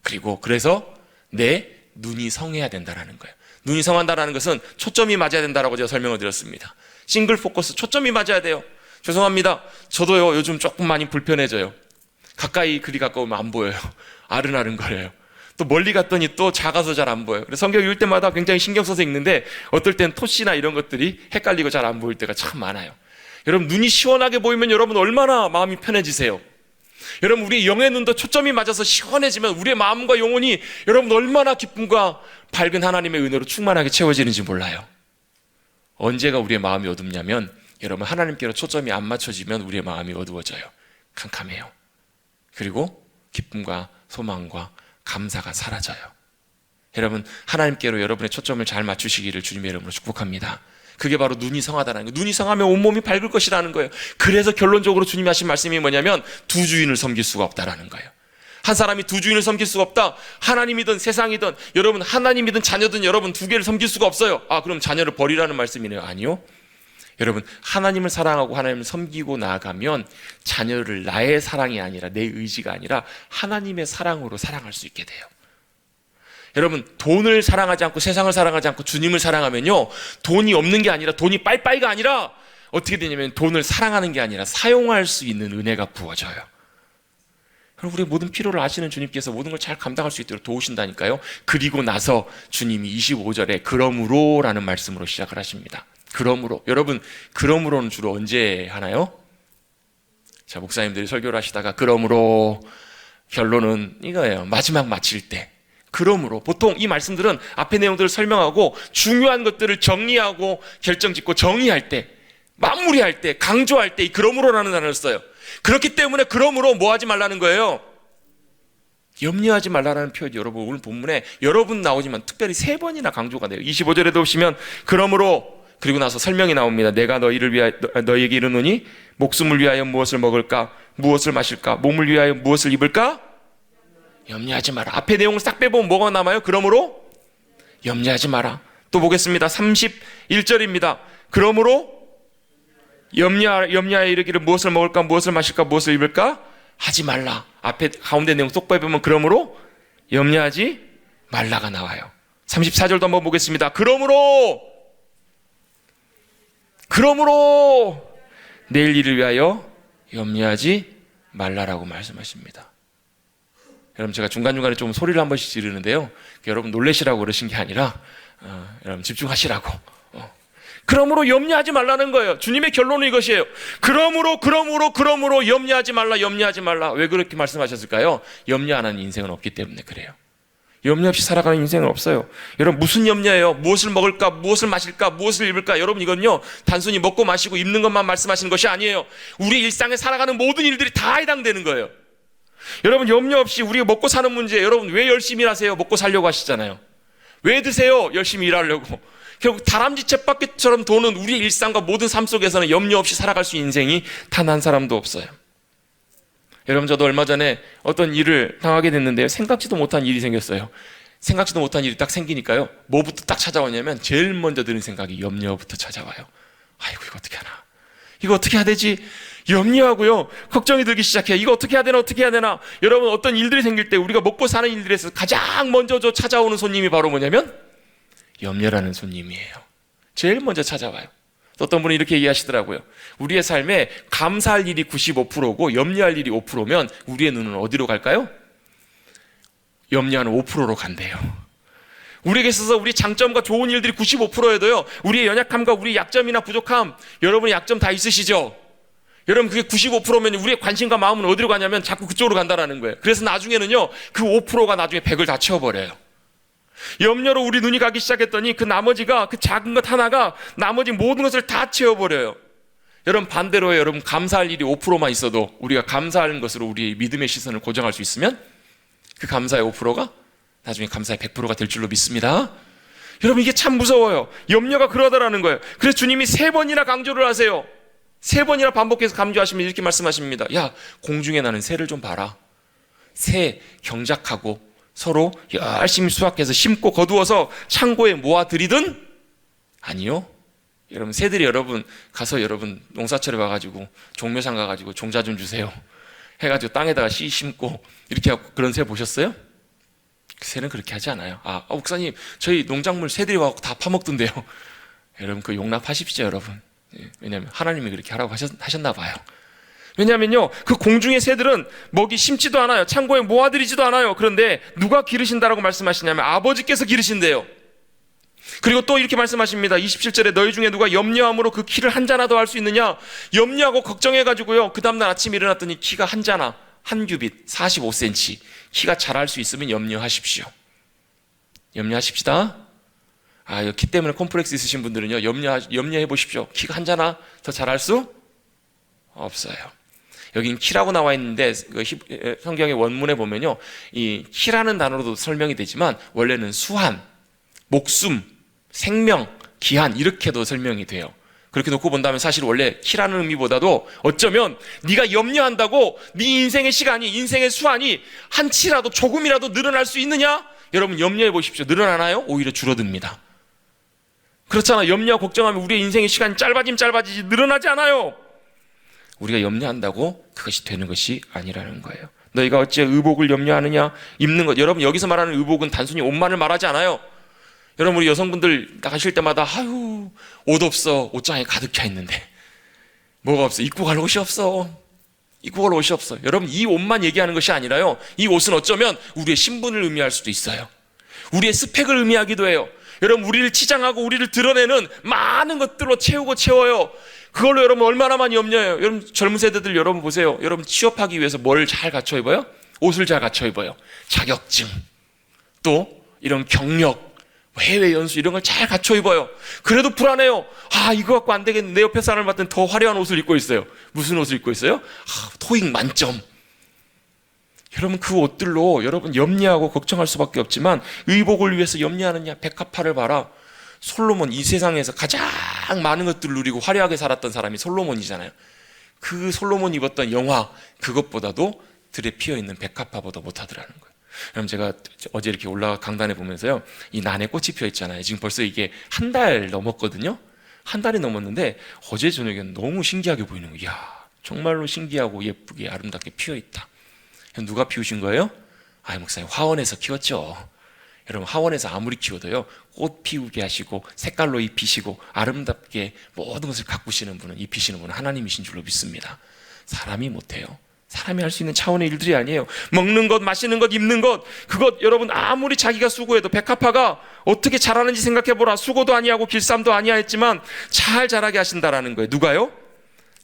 그리고 그래서 내 눈이 성해야 된다는 거예요. 눈이 성한다는 것은 초점이 맞아야 된다라고 제가 설명을 드렸습니다. 싱글 포커스, 초점이 맞아야 돼요. 죄송합니다. 저도요, 요즘 조금 많이 불편해져요. 가까이 그리 가까우면 안 보여요. 아른아른거려요. 또 멀리 갔더니 또 작아서 잘 안 보여요. 그래서 성경 읽을 때마다 굉장히 신경 써서 읽는데, 어떨 땐 토시나 이런 것들이 헷갈리고 잘 안 보일 때가 참 많아요. 여러분, 눈이 시원하게 보이면 여러분 얼마나 마음이 편해지세요. 여러분, 우리 영의 눈도 초점이 맞아서 시원해지면 우리의 마음과 영혼이 여러분 얼마나 기쁨과 밝은 하나님의 은혜로 충만하게 채워지는지 몰라요. 언제가 우리의 마음이 어둡냐면, 여러분, 하나님께로 초점이 안 맞춰지면 우리의 마음이 어두워져요. 캄캄해요. 그리고 기쁨과 소망과 감사가 사라져요. 여러분, 하나님께로 여러분의 초점을 잘 맞추시기를 주님의 이름으로 축복합니다. 그게 바로 눈이 성하다는 거예요. 눈이 성하면 온몸이 밝을 것이라는 거예요. 그래서 결론적으로 주님이 하신 말씀이 뭐냐면, 두 주인을 섬길 수가 없다라는 거예요. 한 사람이 두 주인을 섬길 수가 없다. 하나님이든 세상이든, 여러분 하나님이든 자녀든 여러분 두 개를 섬길 수가 없어요. 아, 그럼 자녀를 버리라는 말씀이네요. 아니요. 여러분, 하나님을 사랑하고 하나님을 섬기고 나아가면 자녀를 나의 사랑이 아니라, 내 의지가 아니라 하나님의 사랑으로 사랑할 수 있게 돼요. 여러분, 돈을 사랑하지 않고 세상을 사랑하지 않고 주님을 사랑하면요, 돈이 없는 게 아니라, 돈이 빠이빠이가 아니라 어떻게 되냐면, 돈을 사랑하는 게 아니라 사용할 수 있는 은혜가 부어져요. 그리고 우리의 모든 필요를 아시는 주님께서 모든 걸 잘 감당할 수 있도록 도우신다니까요. 그리고 나서 주님이 25절에 그러므로 라는 말씀으로 시작을 하십니다. 그러므로. 여러분, 그러므로는 주로 언제 하나요? 자, 목사님들이 설교를 하시다가 그러므로 결론은 이거예요. 마지막 마칠 때. 그러므로. 보통 이 말씀들은 앞의 내용들을 설명하고 중요한 것들을 정리하고 결정짓고 정의할 때, 마무리할 때, 강조할 때 이 그러므로라는 단어를 써요. 그렇기 때문에 그러므로 뭐 하지 말라는 거예요? 염려하지 말라는 표현이 여러분 오늘 본문에 여러분 나오지만 특별히 3번이나 강조가 돼요. 25절에도 보시면 그러므로, 그리고 나서 설명이 나옵니다. 내가 너희에게 이르노니 목숨을 위하여 무엇을 먹을까, 무엇을 마실까, 몸을 위하여 무엇을 입을까? 염려하지 마라. 앞에 내용을 싹 빼보면 뭐가 남아요? 그러므로 염려하지 마라. 또 보겠습니다. 31절입니다. 그러므로 염려하여 이르기를 무엇을 먹을까, 무엇을 마실까, 무엇을 입을까 하지 말라. 앞에 가운데 내용 쏙 빼보면 그러므로 염려하지 말라가 나와요. 34절도 한번 보겠습니다. 그러므로 내일 일을 위하여 염려하지 말라라고 말씀하십니다. 여러분, 제가 중간중간에 좀 소리를 한 번씩 지르는데요, 여러분 놀래시라고 그러신 게 아니라 여러분 집중하시라고. 그러므로 염려하지 말라는 거예요. 주님의 결론은 이것이에요. 그러므로 염려하지 말라. 왜 그렇게 말씀하셨을까요? 염려 안 하는 인생은 없기 때문에 그래요. 염려 없이 살아가는 인생은 없어요. 여러분, 무슨 염려예요? 무엇을 먹을까, 무엇을 마실까, 무엇을 입을까? 여러분, 이건요 단순히 먹고 마시고 입는 것만 말씀하시는 것이 아니에요. 우리 일상에 살아가는 모든 일들이 다 해당되는 거예요. 여러분, 염려 없이 우리가 먹고 사는 문제, 여러분 왜 열심히 하세요? 먹고 살려고 하시잖아요. 왜 드세요? 열심히 일하려고. 결국 다람쥐 쳇바퀴처럼 도는 우리의 일상과 모든 삶 속에서는 염려 없이 살아갈 수 있는 인생이 단 한 사람도 없어요. 여러분, 저도 얼마 전에 어떤 일을 당하게 됐는데요, 생각지도 못한 일이 생겼어요. 생각지도 못한 일이 딱 생기니까요, 뭐부터 딱 찾아오냐면 제일 먼저 드는 생각이 염려부터 찾아와요. 아이고, 이거 어떻게 하나, 이거 어떻게 해야 되지? 염려하고요, 걱정이 들기 시작해요. 이거 어떻게 해야 되나, 어떻게 해야 되나. 여러분, 어떤 일들이 생길 때 우리가 먹고 사는 일들에서 가장 먼저 찾아오는 손님이 바로 뭐냐면 염려라는 손님이에요. 제일 먼저 찾아와요. 어떤 분이 이렇게 얘기하시더라고요. 우리의 삶에 감사할 일이 95%고 염려할 일이 5%면 우리의 눈은 어디로 갈까요? 염려하는 5%로 간대요. 우리에게 있어서 우리 장점과 좋은 일들이 95%여도요, 우리의 연약함과 우리 약점이나 부족함, 여러분의 약점 다 있으시죠? 여러분, 그게 95%면 우리의 관심과 마음은 어디로 가냐면 자꾸 그쪽으로 간다는 거예요. 그래서 나중에는요, 그 5%가 나중에 100을 다 채워버려요. 염려로 우리 눈이 가기 시작했더니 그 나머지가, 그 작은 것 하나가 나머지 모든 것을 다 채워버려요. 여러분, 반대로 여러분, 감사할 일이 5%만 있어도 우리가 감사하는 것으로 우리의 믿음의 시선을 고정할 수 있으면 그 감사의 5%가 나중에 감사의 100%가 될 줄로 믿습니다. 여러분, 이게 참 무서워요. 염려가 그러다라는 거예요. 그래서 주님이 3번이나 강조를 하세요. 3번이나 반복해서 강조하시면 이렇게 말씀하십니다. 야, 공중에 나는 새를 좀 봐라. 새 경작하고 서로 열심히 수확해서 심고 거두어서 창고에 모아들이든? 아니요. 여러분, 새들이 여러분 가서 여러분 농사철에 와가지고 종묘상 가가지고 종자 좀 주세요 해가지고 땅에다가 씨 심고 이렇게 하고, 그런 새 보셨어요? 새는 그렇게 하지 않아요. 목사님, 저희 농작물 새들이 와서 다 파먹던데요. 여러분, 그 용납하십시오, 여러분. 왜냐하면 하나님이 그렇게 하라고 하셨나 봐요. 왜냐하면요, 그 공중의 새들은 먹이 심지도 않아요. 창고에 모아들이지도 않아요. 그런데 누가 기르신다라고 말씀하시냐면 아버지께서 기르신대요. 그리고 또 이렇게 말씀하십니다. 27절에 너희 중에 누가 염려함으로 그 키를 한 자나 더 할 수 있느냐? 염려하고 걱정해가지고요, 그 다음날 아침에 일어났더니 키가 한 자나, 한 규빗, 45cm 키가 자랄 수 있으면 염려하십시오. 염려하십시다. 키 때문에 콤플렉스 있으신 분들은요, 염려해 보십시오. 키가 한 자나 더 자랄 수 없어요. 여긴 키라고 나와 있는데 성경의 원문에 보면요, 이 키라는 단어로도 설명이 되지만 원래는 수한, 목숨, 생명, 기한 이렇게도 설명이 돼요. 그렇게 놓고 본다면 사실 원래 키라는 의미보다도 어쩌면 네가 염려한다고 네 인생의 시간이, 인생의 수한이 한 치라도 조금이라도 늘어날 수 있느냐? 여러분, 염려해 보십시오. 늘어나나요? 오히려 줄어듭니다. 그렇잖아. 염려하고 걱정하면 우리의 인생의 시간이 짧아지지 늘어나지 않아요. 우리가 염려한다고 그것이 되는 것이 아니라는 거예요. 너희가 어찌 의복을 염려하느냐? 입는 것. 여러분, 여기서 말하는 의복은 단순히 옷만을 말하지 않아요. 여러분, 우리 여성분들 나가실 때마다 아유, 옷 없어. 옷장에 가득 차 있는데 뭐가 없어? 입고 갈 옷이 없어. 입고 갈 옷이 없어. 여러분, 이 옷만 얘기하는 것이 아니라요, 이 옷은 어쩌면 우리의 신분을 의미할 수도 있어요. 우리의 스펙을 의미하기도 해요. 여러분, 우리를 치장하고 우리를 드러내는 많은 것들로 채워요. 그걸로 여러분 얼마나 많이 염려해요. 여러분, 젊은 세대들 여러분 보세요. 여러분, 취업하기 위해서 뭘 잘 갖춰 입어요? 옷을 잘 갖춰 입어요. 자격증, 또 이런 경력, 해외 연수 이런 걸 잘 갖춰 입어요. 그래도 불안해요. 이거 갖고 안 되겠네. 내 옆에 사람을 봤더니 더 화려한 옷을 입고 있어요. 무슨 옷을 입고 있어요? 토익 만점. 여러분, 그 옷들로 여러분 염려하고 걱정할 수밖에 없지만 의복을 위해서 염려하느냐? 백합화를 봐라. 솔로몬, 이 세상에서 가장 많은 것들을 누리고 화려하게 살았던 사람이 솔로몬이잖아요. 그 솔로몬 입었던 영화, 그것보다도 들에 피어있는 백합화보다 못하더라는 거예요. 그럼 제가 어제 이렇게 올라가 강단에 보면서요, 이 난에 꽃이 피어있잖아요. 지금 벌써 이게 한 달 넘었거든요. 한 달이 넘었는데 어제 저녁에는 너무 신기하게 보이는 거예요. 이야, 정말로 신기하고 예쁘게 아름답게 피어있다. 누가 피우신 거예요? 목사님, 화원에서 키웠죠. 여러분, 화원에서 아무리 키워도요, 꽃 피우게 하시고 색깔로 입히시고 아름답게 모든 것을 가꾸시는 분은, 입히시는 분은 하나님이신 줄로 믿습니다. 사람이 못해요. 사람이 할 수 있는 차원의 일들이 아니에요. 먹는 것, 마시는 것, 입는 것, 그것 여러분 아무리 자기가 수고해도 백합화가 어떻게 자라는지 생각해보라. 수고도 아니하고 길쌈도 아니하였지만 잘 자라게 하신다라는 거예요. 누가요?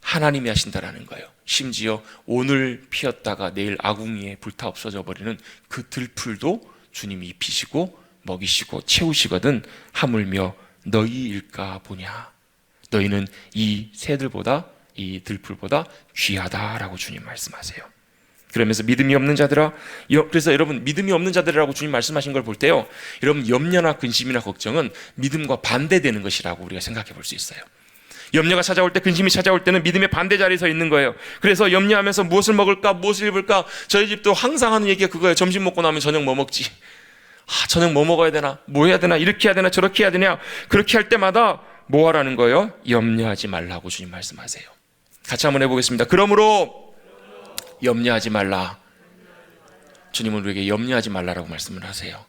하나님이 하신다라는 거예요. 심지어 오늘 피었다가 내일 아궁이에 불타 없어져 버리는 그 들풀도 주님이 입히시고 먹이시고 채우시거든 하물며 너희일까 보냐. 너희는 이 새들보다, 이 들풀보다 귀하다라고 주님 말씀하세요. 그러면서 믿음이 없는 자들아, 그래서 여러분, 믿음이 없는 자들이라고 주님 말씀하신 걸 볼 때요, 여러분, 염려나 근심이나 걱정은 믿음과 반대되는 것이라고 우리가 생각해 볼 수 있어요. 염려가 찾아올 때, 근심이 찾아올 때는 믿음의 반대 자리에 서 있는 거예요. 그래서 염려하면서 무엇을 먹을까, 무엇을 입을까. 저희 집도 항상 하는 얘기가 그거예요. 점심 먹고 나면 저녁 뭐 먹지? 저녁 뭐 먹어야 되나? 뭐 해야 되나? 이렇게 해야 되나? 저렇게 해야 되냐? 그렇게 할 때마다 뭐 하라는 거예요? 염려하지 말라고 주님 말씀하세요. 같이 한번 해보겠습니다. 그러므로 염려하지 말라. 주님은 우리에게 염려하지 말라라고 말씀을 하세요.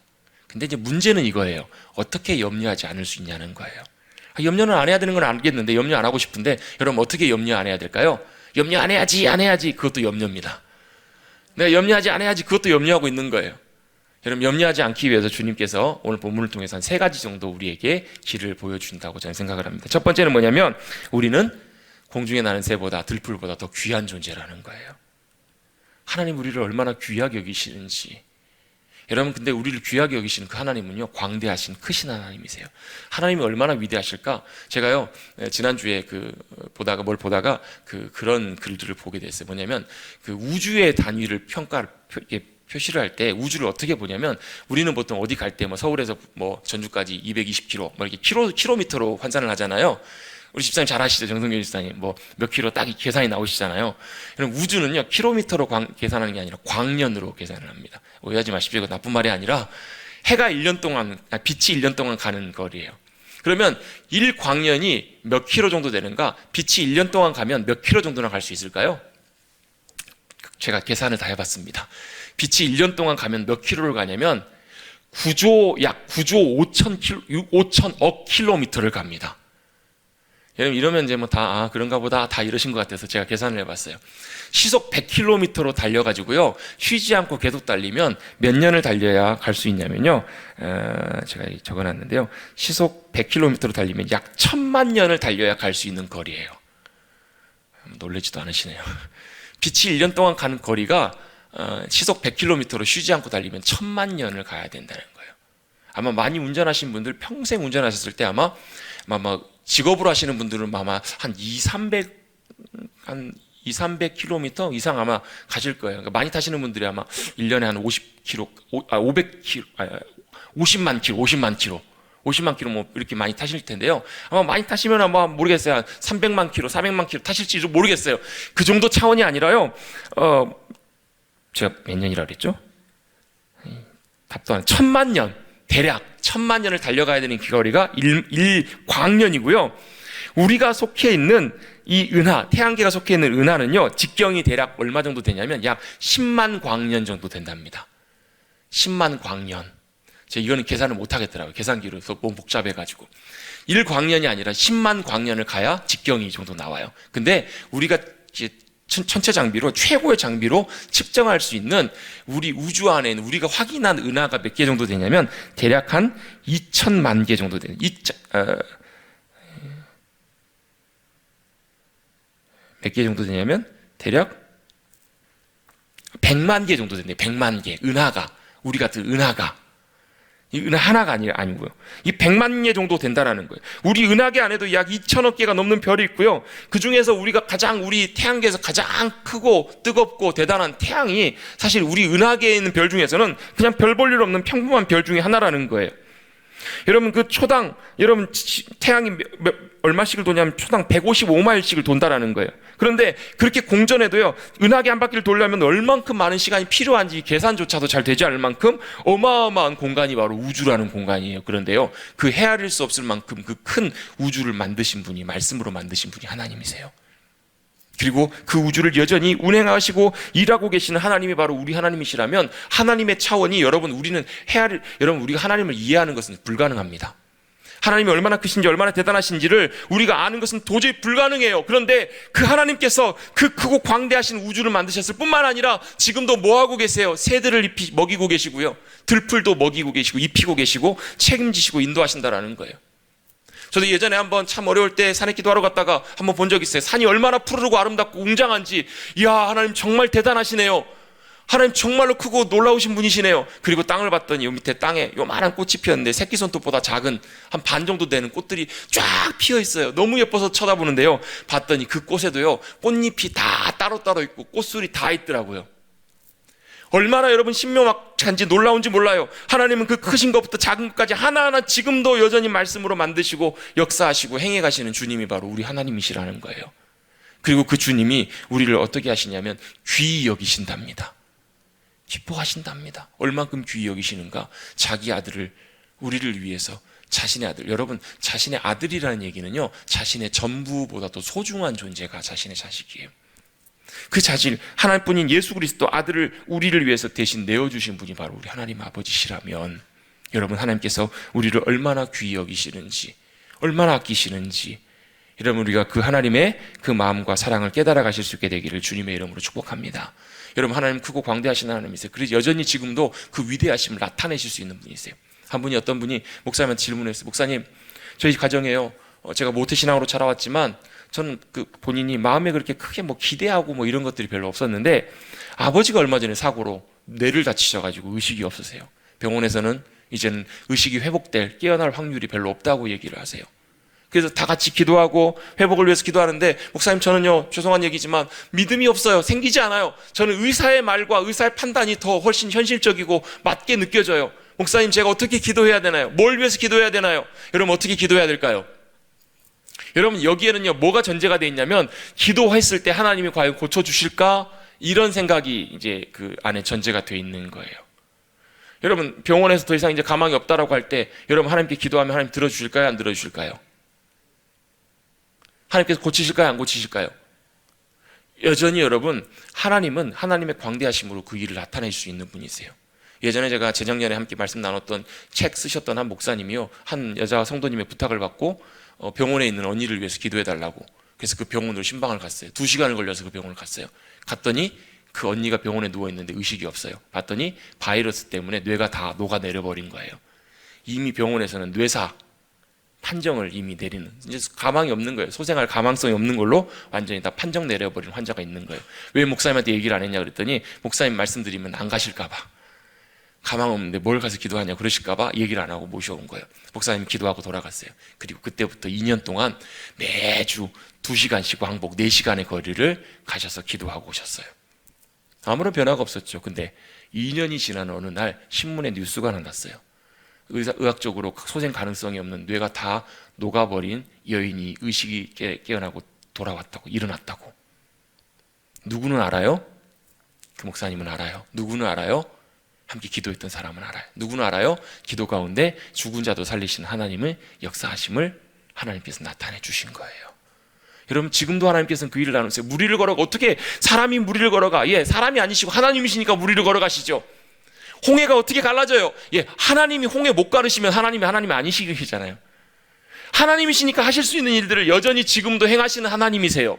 근데 이제 문제는 이거예요. 어떻게 염려하지 않을 수 있냐는 거예요. 염려는 안 해야 되는 건 알겠는데 염려 안 하고 싶은데, 여러분 어떻게 염려 안 해야 될까요? 염려 안 해야지, 안 해야지. 그것도 염려입니다. 내가 염려하지 안 해야지. 그것도 염려하고 있는 거예요. 여러분 염려하지 않기 위해서 주님께서 오늘 본문을 통해서 한 3가지 정도 우리에게 길을 보여준다고 저는 생각을 합니다. 첫 번째는 뭐냐면, 우리는 공중에 나는 새보다 들풀보다 더 귀한 존재라는 거예요. 하나님 우리를 얼마나 귀하게 여기시는지. 여러분, 근데 우리를 귀하게 여기시는 그 하나님은요, 광대하신 크신 하나님이세요. 하나님이 얼마나 위대하실까? 제가요, 지난주에 뭘 보다가 그런 글들을 보게 됐어요. 뭐냐면, 우주의 단위를 표시를 할 때 우주를 어떻게 보냐면, 우리는 보통 어디 갈 때 서울에서 전주까지 220km, 이렇게 킬로미터로 환산을 하잖아요. 우리 집사님 잘 아시죠? 정성균 집사님. 몇 킬로 딱 계산이 나오시잖아요. 그럼 우주는요, 킬로미터로 계산하는 게 아니라 광년으로 계산을 합니다. 오해하지 마십시오. 이거 나쁜 말이 아니라 해가 1년 동안, 빛이 1년 동안 가는 거리예요. 그러면 1광년이 몇 킬로 정도 되는가? 빛이 1년 동안 가면 몇 킬로 정도나 갈 수 있을까요? 제가 계산을 다 해봤습니다. 빛이 1년 동안 가면 몇 킬로를 가냐면 약 9조 5천억 킬로미터를 갑니다. 여러분, 이러면 이제 그런가 보다 다 이러신 것 같아서 제가 계산을 해봤어요. 시속 100km로 달려가지고요, 쉬지 않고 계속 달리면 몇 년을 달려야 갈 수 있냐면요, 제가 적어놨는데요, 시속 100km로 달리면 약 1000만 년을 달려야 갈 수 있는 거리예요. 놀라지도 않으시네요. 빛이 1년 동안 가는 거리가 시속 100km로 쉬지 않고 달리면 1000만 년을 가야 된다는 거예요. 아마 많이 운전하신 분들, 평생 운전하셨을 때 아마 직업으로 하시는 분들은 아마 한 200km 이상 아마 가실 거예요. 그러니까 많이 타시는 분들이 아마 1년에 한 50만 km 이렇게 많이 타실 텐데요. 아마 많이 타시면 아마 모르겠어요. 한 300만 km, 400만 km 타실지 모르겠어요. 그 정도 차원이 아니라요. 제가 몇 년이라 그랬죠? 답도 한 1000만 년, 대략 1000만 년을 달려가야 되는 거리가 1광년이고요. 우리가 속해 있는 이 은하, 태양계가 속해 있는 은하는요, 직경이 대략 얼마 정도 되냐면 약 10만 광년 정도 된답니다. 10만 광년. 제가 이거는 계산을 못 하겠더라고요. 계산기로 너무 복잡해가지고. 1광년이 아니라 10만 광년을 가야 직경이 이 정도 나와요. 근데 우리가 이제 천체 장비로, 최고의 장비로 측정할 수 있는 우리 우주 안에 있는 우리가 확인한 은하가 몇 개 정도 되냐면 대략 한 2천만 개 정도 되는, 몇 개 정도 되냐면 대략 100만 개 정도 된대요. 100만 개. 은하가, 우리 같은 은하가. 이 은하 하나가 아니고요. 이 100만 개 정도 된다라는 거예요. 우리 은하계 안에도 약 2천억 개가 넘는 별이 있고요. 그 중에서 우리 태양계에서 가장 크고 뜨겁고 대단한 태양이 사실 우리 은하계에 있는 별 중에서는 그냥 별 볼 일 없는 평범한 별 중에 하나라는 거예요. 여러분, 여러분 태양이 얼마씩을 도냐면 초당 155마일씩을 돈다라는 거예요. 그런데 그렇게 공전해도요, 은하계 한 바퀴를 돌려면 얼만큼 많은 시간이 필요한지 계산조차도 잘 되지 않을 만큼 어마어마한 공간이 바로 우주라는 공간이에요. 그런데요, 그 헤아릴 수 없을 만큼 그 큰 우주를 만드신 분이, 말씀으로 만드신 분이 하나님이세요. 그리고 그 우주를 여전히 운행하시고 일하고 계시는 하나님이 바로 우리 하나님이시라면, 하나님의 차원이 여러분, 우리가 하나님을 이해하는 것은 불가능합니다. 하나님이 얼마나 크신지, 얼마나 대단하신지를 우리가 아는 것은 도저히 불가능해요. 그런데 그 하나님께서 그 크고 광대하신 우주를 만드셨을 뿐만 아니라 지금도 뭐 하고 계세요? 새들을 먹이고 계시고요, 들풀도 먹이고 계시고 입히고 계시고 책임지시고 인도하신다라는 거예요. 저도 예전에 한번 참 어려울 때 산에 기도하러 갔다가 한번 본 적이 있어요. 산이 얼마나 푸르르고 아름답고 웅장한지, 이야, 하나님 정말 대단하시네요. 하나님 정말로 크고 놀라우신 분이시네요. 그리고 땅을 봤더니 요 밑에 땅에 요만한 꽃이 피었는데 새끼 손톱보다 작은 한 반 정도 되는 꽃들이 쫙 피어 있어요. 너무 예뻐서 쳐다보는데요, 봤더니 그 꽃에도요, 꽃잎이 다 따로따로 있고 꽃술이 다 있더라고요. 얼마나 여러분 신묘막한지 놀라운지 몰라요. 하나님은 그 크신 것부터 작은 것까지 하나하나 지금도 여전히 말씀으로 만드시고 역사하시고 행해 가시는 주님이 바로 우리 하나님이시라는 거예요. 그리고 그 주님이 우리를 어떻게 하시냐면 귀히 여기신답니다. 기뻐하신답니다. 얼만큼 귀히 여기시는가? 자기 아들을 우리를 위해서 자신의 아들, 여러분 자신의 아들이라는 얘기는요, 자신의 전부보다도 소중한 존재가 자신의 자식이에요. 그 자질, 하나님뿐인 예수 그리스도 아들을 우리를 위해서 대신 내어주신 분이 바로 우리 하나님 아버지시라면, 여러분 하나님께서 우리를 얼마나 귀히 여기시는지, 얼마나 아끼시는지, 여러분 우리가 그 하나님의 그 마음과 사랑을 깨달아 가실 수 있게 되기를 주님의 이름으로 축복합니다. 여러분 하나님 크고 광대하신 하나님이세요. 그래서 여전히 지금도 그 위대하심을 나타내실 수 있는 분이세요. 한 분이, 어떤 분이 목사님한테 질문했어요. 목사님, 저희 가정에요, 제가 모태신앙으로 자라왔지만 저는 본인이 마음에 그렇게 크게 기대하고 이런 것들이 별로 없었는데, 아버지가 얼마 전에 사고로 뇌를 다치셔가지고 의식이 없으세요. 병원에서는 이제는 의식이 회복될, 깨어날 확률이 별로 없다고 얘기를 하세요. 그래서 다 같이 기도하고 회복을 위해서 기도하는데, 목사님 저는요, 죄송한 얘기지만 믿음이 없어요. 생기지 않아요. 저는 의사의 말과 의사의 판단이 더 훨씬 현실적이고 맞게 느껴져요. 목사님, 제가 어떻게 기도해야 되나요? 뭘 위해서 기도해야 되나요? 여러분 어떻게 기도해야 될까요? 여러분 여기에는요, 뭐가 전제가 되어 있냐면, 기도했을 때 하나님이 과연 고쳐주실까? 이런 생각이 이제 그 안에 전제가 되어 있는 거예요. 여러분 병원에서 더 이상 이제 가망이 없다라고 할 때, 여러분 하나님께 기도하면 하나님 들어주실까요? 안 들어주실까요? 하나님께서 고치실까요? 안 고치실까요? 여전히 여러분 하나님은 하나님의 광대하심으로 그 일을 나타낼 수 있는 분이세요. 예전에 제가 재작년에 함께 말씀 나눴던 책 쓰셨던 한 목사님이요, 한 여자 성도님의 부탁을 받고 병원에 있는 언니를 위해서 기도해 달라고, 그래서 그 병원으로 신방을 갔어요. 2시간을 걸려서 그 병원을 갔어요. 갔더니 그 언니가 병원에 누워있는데 의식이 없어요. 봤더니 바이러스 때문에 뇌가 다 녹아내려버린 거예요. 이미 병원에서는 뇌사 판정을 이미 내리는, 이제 가망이 없는 거예요. 소생할 가망성이 없는 걸로 완전히 다 판정 내려버린 환자가 있는 거예요. 왜 목사님한테 얘기를 안 했냐 그랬더니, 목사님 말씀드리면 안 가실까 봐, 가망 없는데 뭘 가서 기도하냐 그러실까 봐 얘기를 안 하고 모셔온 거예요. 목사님이 기도하고 돌아갔어요. 그리고 그때부터 2년 동안 매주 2시간씩 왕복 4시간의 거리를 가셔서 기도하고 오셨어요. 아무런 변화가 없었죠. 근데 2년이 지난 어느 날 신문에 뉴스가 났어요. 의학적으로 소생 가능성이 없는 뇌가 다 녹아버린 여인이 의식이 깨어나고 돌아왔다고, 일어났다고. 누구는 알아요? 그 목사님은 알아요. 누구는 알아요? 함께 기도했던 사람은 알아요. 누구는 알아요? 기도 가운데 죽은 자도 살리시는 하나님의 역사하심을 하나님께서 나타내 주신 거예요. 여러분 지금도 하나님께서는 그 일을 나누세요. 무리를 걸어가. 어떻게 사람이 무리를 걸어가? 예, 사람이 아니시고 하나님이시니까 무리를 걸어가시죠. 홍해가 어떻게 갈라져요? 예, 하나님이 홍해 못 가르시면 하나님이 아니시잖아요. 하나님이시니까 하실 수 있는 일들을 여전히 지금도 행하시는 하나님이세요.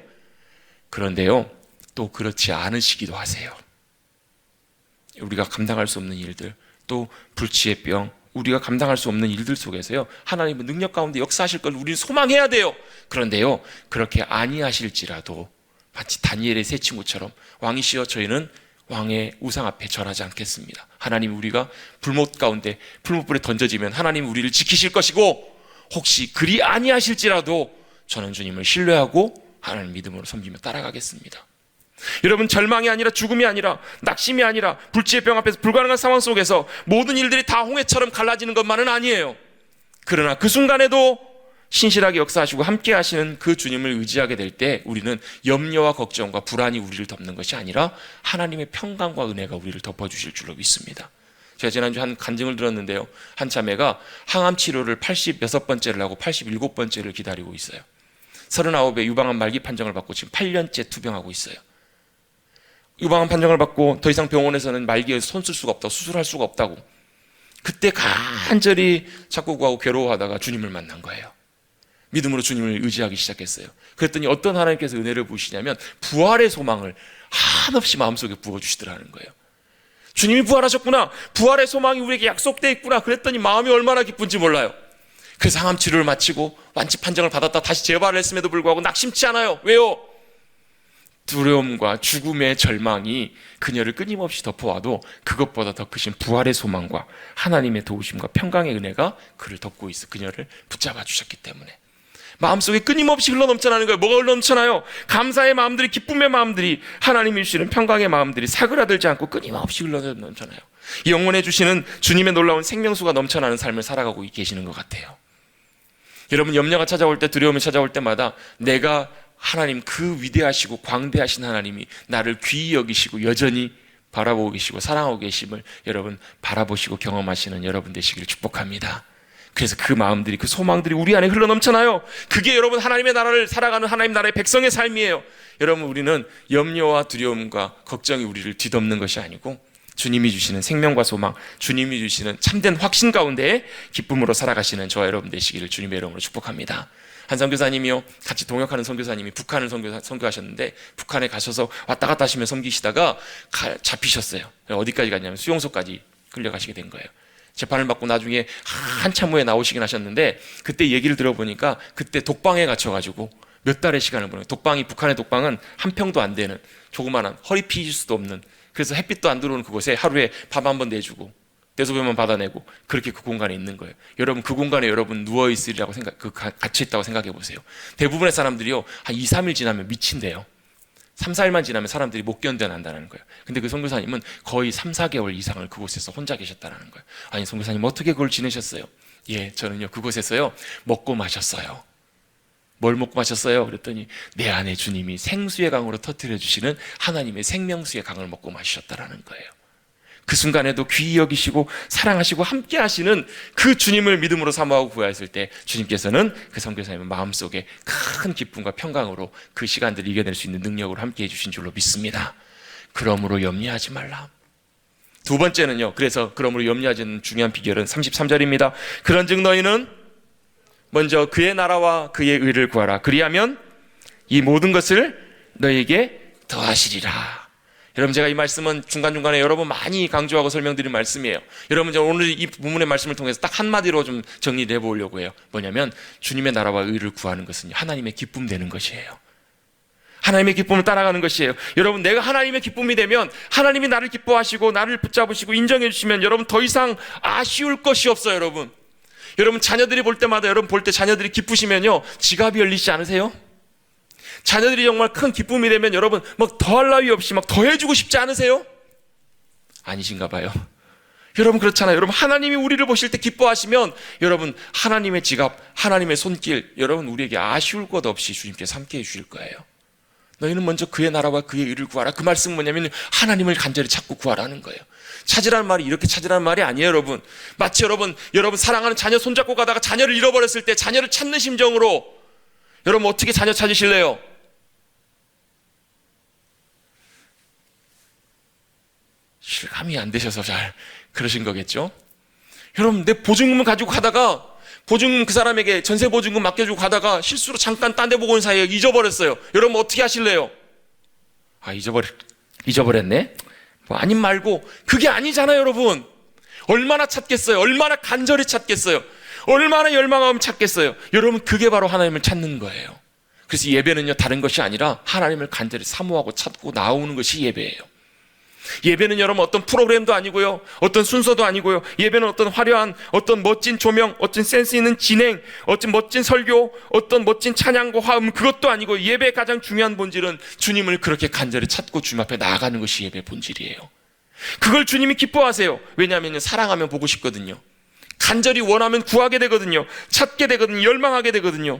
그런데요, 또 그렇지 않으시기도 하세요. 우리가 감당할 수 없는 일들, 또 불치의 병, 우리가 감당할 수 없는 일들 속에서요, 하나님은 능력 가운데 역사하실 걸 우리는 소망해야 돼요. 그런데요, 그렇게 아니하실지라도 마치 다니엘의 세 친구처럼, 왕이시여 저희는 왕의 우상 앞에 절하지 않겠습니다. 하나님, 우리가 불못 가운데 풀무불에 던져지면 하나님 우리를 지키실 것이고, 혹시 그리 아니하실지라도 저는 주님을 신뢰하고 하나님 믿음으로 섬기며 따라가겠습니다. 여러분 절망이 아니라, 죽음이 아니라, 낙심이 아니라, 불치의 병 앞에서 불가능한 상황 속에서 모든 일들이 다 홍해처럼 갈라지는 것만은 아니에요. 그러나 그 순간에도 신실하게 역사하시고 함께 하시는 그 주님을 의지하게 될 때, 우리는 염려와 걱정과 불안이 우리를 덮는 것이 아니라 하나님의 평강과 은혜가 우리를 덮어주실 줄로 믿습니다. 제가 지난주에 한 간증을 들었는데요, 한 자매가 항암 치료를 86번째를 하고 87번째를 기다리고 있어요. 39에 유방암 말기 판정을 받고 지금 8년째 투병하고 있어요. 유방암 판정을 받고 더 이상 병원에서는 말기에서 손 쓸 수가 없다고, 수술할 수가 없다고. 그때 간절히 자꾸 구하고 괴로워하다가 주님을 만난 거예요. 믿음으로 주님을 의지하기 시작했어요. 그랬더니 어떤 하나님께서 은혜를 부으시냐면 부활의 소망을 한없이 마음속에 부어주시더라는 거예요. 주님이 부활하셨구나, 부활의 소망이 우리에게 약속되어 있구나. 그랬더니 마음이 얼마나 기쁜지 몰라요. 그래서 항암 치료를 마치고 완치 판정을 받았다 다시 재발을 했음에도 불구하고 낙심치 않아요. 왜요? 두려움과 죽음의 절망이 그녀를 끊임없이 덮어와도 그것보다 더 크신 부활의 소망과 하나님의 도우심과 평강의 은혜가 그를 덮고 있어 그녀를 붙잡아 주셨기 때문에. 마음속에 끊임없이 흘러넘쳐나는 거예요. 뭐가 흘러넘쳐나요? 감사의 마음들이, 기쁨의 마음들이, 하나님이 주시는 평강의 마음들이 사그라들지 않고 끊임없이 흘러넘쳐나요. 이 영혼에 주시는 주님의 놀라운 생명수가 넘쳐나는 삶을 살아가고 계시는 것 같아요. 여러분, 염려가 찾아올 때, 두려움이 찾아올 때마다 내가 하나님, 그 위대하시고 광대하신 하나님이 나를 귀히 여기시고 여전히 바라보고 계시고 사랑하고 계심을 여러분 바라보시고 경험하시는 여러분 되시기를 축복합니다. 그래서 그 마음들이, 그 소망들이 우리 안에 흘러넘쳐나요. 그게 여러분 하나님의 나라를 살아가는 하나님 나라의 백성의 삶이에요. 여러분, 우리는 염려와 두려움과 걱정이 우리를 뒤덮는 것이 아니고 주님이 주시는 생명과 소망, 주님이 주시는 참된 확신 가운데 기쁨으로 살아가시는 저와 여러분 되시기를 주님의 이름으로 축복합니다. 한 선교사님이요, 같이 동역하는 선교사님이 북한을 선교하셨는데 북한에 가셔서 왔다 갔다 하시며 섬기시다가 잡히셨어요. 어디까지 갔냐면 수용소까지 끌려가시게 된 거예요. 재판을 받고 나중에 한참 후에 나오시긴 하셨는데, 그때 얘기를 들어보니까 그때 독방에 갇혀가지고 몇 달의 시간을 보내요. 독방이, 북한의 독방은 한 평도 안 되는 조그마한, 허리 피질 수도 없는, 그래서 햇빛도 안 들어오는 그곳에 하루에 밥 한 번 내주고 대소변만 받아내고 그렇게 그 공간에 있는 거예요. 여러분, 그 공간에 여러분 누워있으리라고 갇혀있다고 생각해 보세요. 대부분의 사람들이요, 한 2, 3일 지나면 미친대요. 3, 4일만 지나면 사람들이 못 견뎌낸다는 거예요. 근데 그 선교사님은 거의 3, 4개월 이상을 그곳에서 혼자 계셨다는 거예요. 아니, 선교사님 어떻게 그걸 지내셨어요? 예, 저는요 그곳에서요 먹고 마셨어요. 뭘 먹고 마셨어요? 그랬더니 내 안에 주님이 생수의 강으로 터뜨려 주시는 하나님의 생명수의 강을 먹고 마셨다라는 거예요. 그 순간에도 귀히 여기시고 사랑하시고 함께 하시는 그 주님을 믿음으로 사모하고 구하였을 때 주님께서는 그 선교사님의 마음속에 큰 기쁨과 평강으로 그 시간들을 이겨낼 수 있는 능력으로 함께 해주신 줄로 믿습니다. 그러므로 염려하지 말라. 두 번째는요, 그래서 그러므로 염려하지 않는 중요한 비결은 33절입니다. 그런즉 너희는 먼저 그의 나라와 그의 의를 구하라. 그리하면 이 모든 것을 너희에게 더하시리라. 여러분, 제가 이 말씀은 중간중간에 여러 번 많이 강조하고 설명드린 말씀이에요. 여러분, 제가 오늘 이 부문의 말씀을 통해서 딱 한마디로 좀 정리를 해보려고 해요. 뭐냐면 주님의 나라와 의를 구하는 것은 하나님의 기쁨 되는 것이에요. 하나님의 기쁨을 따라가는 것이에요. 여러분, 내가 하나님의 기쁨이 되면, 하나님이 나를 기뻐하시고 나를 붙잡으시고 인정해 주시면 여러분 더 이상 아쉬울 것이 없어요. 여러분 자녀들이 볼 때마다, 여러분 볼 때 자녀들이 기쁘시면요 지갑이 열리지 않으세요? 자녀들이 정말 큰 기쁨이 되면 여러분 막 더할 나위 없이 막 더해주고 싶지 않으세요? 아니신가 봐요. 여러분 그렇잖아요. 여러분 하나님이 우리를 보실 때 기뻐하시면 여러분 하나님의 지갑, 하나님의 손길, 여러분 우리에게 아쉬울 것 없이 주님께서 함께 해주실 거예요. 너희는 먼저 그의 나라와 그의 의를 구하라. 그 말씀은 뭐냐면 하나님을 간절히 찾고 구하라는 거예요. 찾으라는 말이 이렇게 찾으라는 말이 아니에요. 여러분 마치 여러분 사랑하는 자녀 손잡고 가다가 자녀를 잃어버렸을 때 자녀를 찾는 심정으로 여러분 어떻게 자녀 찾으실래요? 실감이 안 되셔서 잘 그러신 거겠죠? 여러분, 내 보증금을 가지고 가다가 보증금 그 사람에게 전세 보증금 맡겨주고 가다가 실수로 잠깐 딴 데 보고 있는 사이에 잊어버렸어요. 여러분 어떻게 하실래요? 아, 잊어버렸네? 뭐 아님 말고. 그게 아니잖아요. 여러분 얼마나 찾겠어요? 얼마나 간절히 찾겠어요? 얼마나 열망하면 찾겠어요? 여러분 그게 바로 하나님을 찾는 거예요. 그래서 예배는요 다른 것이 아니라 하나님을 간절히 사모하고 찾고 나오는 것이 예배예요. 예배는 여러분 어떤 프로그램도 아니고요, 어떤 순서도 아니고요, 예배는 어떤 화려한, 어떤 멋진 조명, 어떤 센스 있는 진행, 어떤 멋진 설교, 어떤 멋진 찬양과 화음, 그것도 아니고 예배의 가장 중요한 본질은 주님을 그렇게 간절히 찾고 주님 앞에 나아가는 것이 예배의 본질이에요. 그걸 주님이 기뻐하세요. 왜냐하면 사랑하면 보고 싶거든요. 간절히 원하면 구하게 되거든요. 찾게 되거든요. 열망하게 되거든요.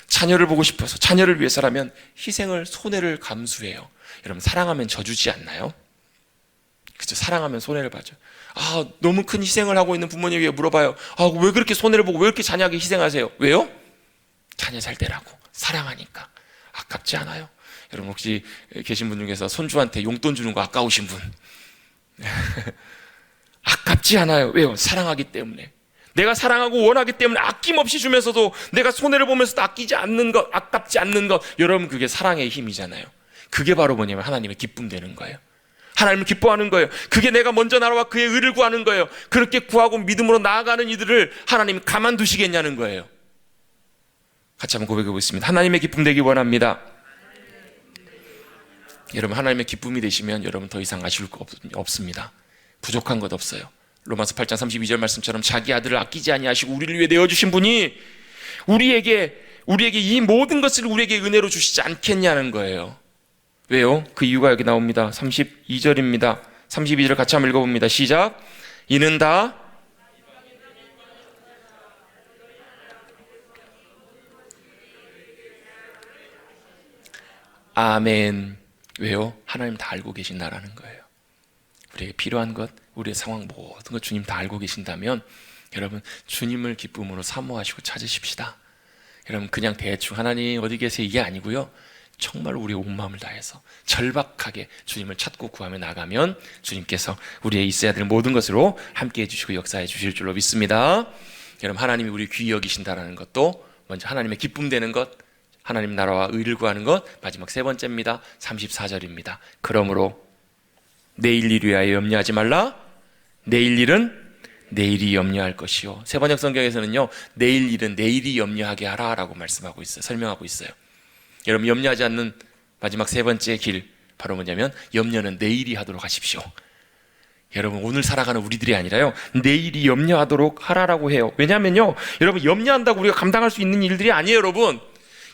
자녀를 보고 싶어서, 자녀를 위해서라면 희생을, 손해를 감수해요. 여러분 사랑하면 져주지 않나요? 그죠? 사랑하면 손해를 봐죠. 아, 너무 큰 희생을 하고 있는 부모님에게 물어봐요. 아, 왜 그렇게 손해를 보고 왜 이렇게 자녀에게 희생하세요? 왜요? 자녀 잘 되라고. 사랑하니까. 아깝지 않아요? 여러분 혹시 계신 분 중에서 손주한테 용돈 주는 거 아까우신 분? 아깝지 않아요. 왜요? 사랑하기 때문에. 내가 사랑하고 원하기 때문에 아낌없이 주면서도 내가 손해를 보면서도 아끼지 않는 것, 아깝지 않는 것, 여러분 그게 사랑의 힘이잖아요. 그게 바로 뭐냐면 하나님의 기쁨 되는 거예요. 하나님을 기뻐하는 거예요. 그게 내가 먼저 나라와 그의 의를 구하는 거예요. 그렇게 구하고 믿음으로 나아가는 이들을 하나님이 가만두시겠냐는 거예요. 같이 한번 고백해 보겠습니다. 하나님의 기쁨 되기 원합니다. 여러분 하나님의 기쁨이 되시면 여러분 더 이상 아쉬울 거 없습니다. 부족한 것 없어요. 로마서 8장 32절 말씀처럼 자기 아들을 아끼지 아니하시고 우리를 위해 내어주신 분이 우리에게 우리에게 이 모든 것을 우리에게 은혜로 주시지 않겠냐는 거예요. 왜요? 그 이유가 여기 나옵니다. 32절입니다. 32절 같이 한번 읽어봅니다. 시작. 이는 다 아멘. 왜요? 하나님 다 알고 계신다라는 거예요. 우리에게 필요한 것, 우리의 상황 모든 것 주님 다 알고 계신다면 여러분 주님을 기쁨으로 사모하시고 찾으십시다. 여러분 그냥 대충 하나님 어디 계세요 이게 아니고요. 정말 우리의 온 마음을 다해서 절박하게 주님을 찾고 구하며 나가면 주님께서 우리의 있어야 될 모든 것으로 함께해 주시고 역사해 주실 줄로 믿습니다. 여러분 하나님이 우리 귀히 여기신다라는 것도 먼저 하나님의 기쁨 되는 것, 하나님 나라와 의를 구하는 것, 마지막 세 번째입니다. 34절입니다. 그러므로 내일 일을 위하여 염려하지 말라. 내일 일은 내일이 염려할 것이요. 세 번역 성경에서는요, 내일 일은 내일이 염려하게 하라라고 말씀하고 있어요. 설명하고 있어요. 여러분 염려하지 않는 마지막 세 번째 길 바로 뭐냐면 염려는 내일이 하도록 하십시오. 여러분 오늘 살아가는 우리들이 아니라요, 내일이 염려하도록 하라라고 해요. 왜냐하면요, 여러분 염려한다고 우리가 감당할 수 있는 일들이 아니에요. 여러분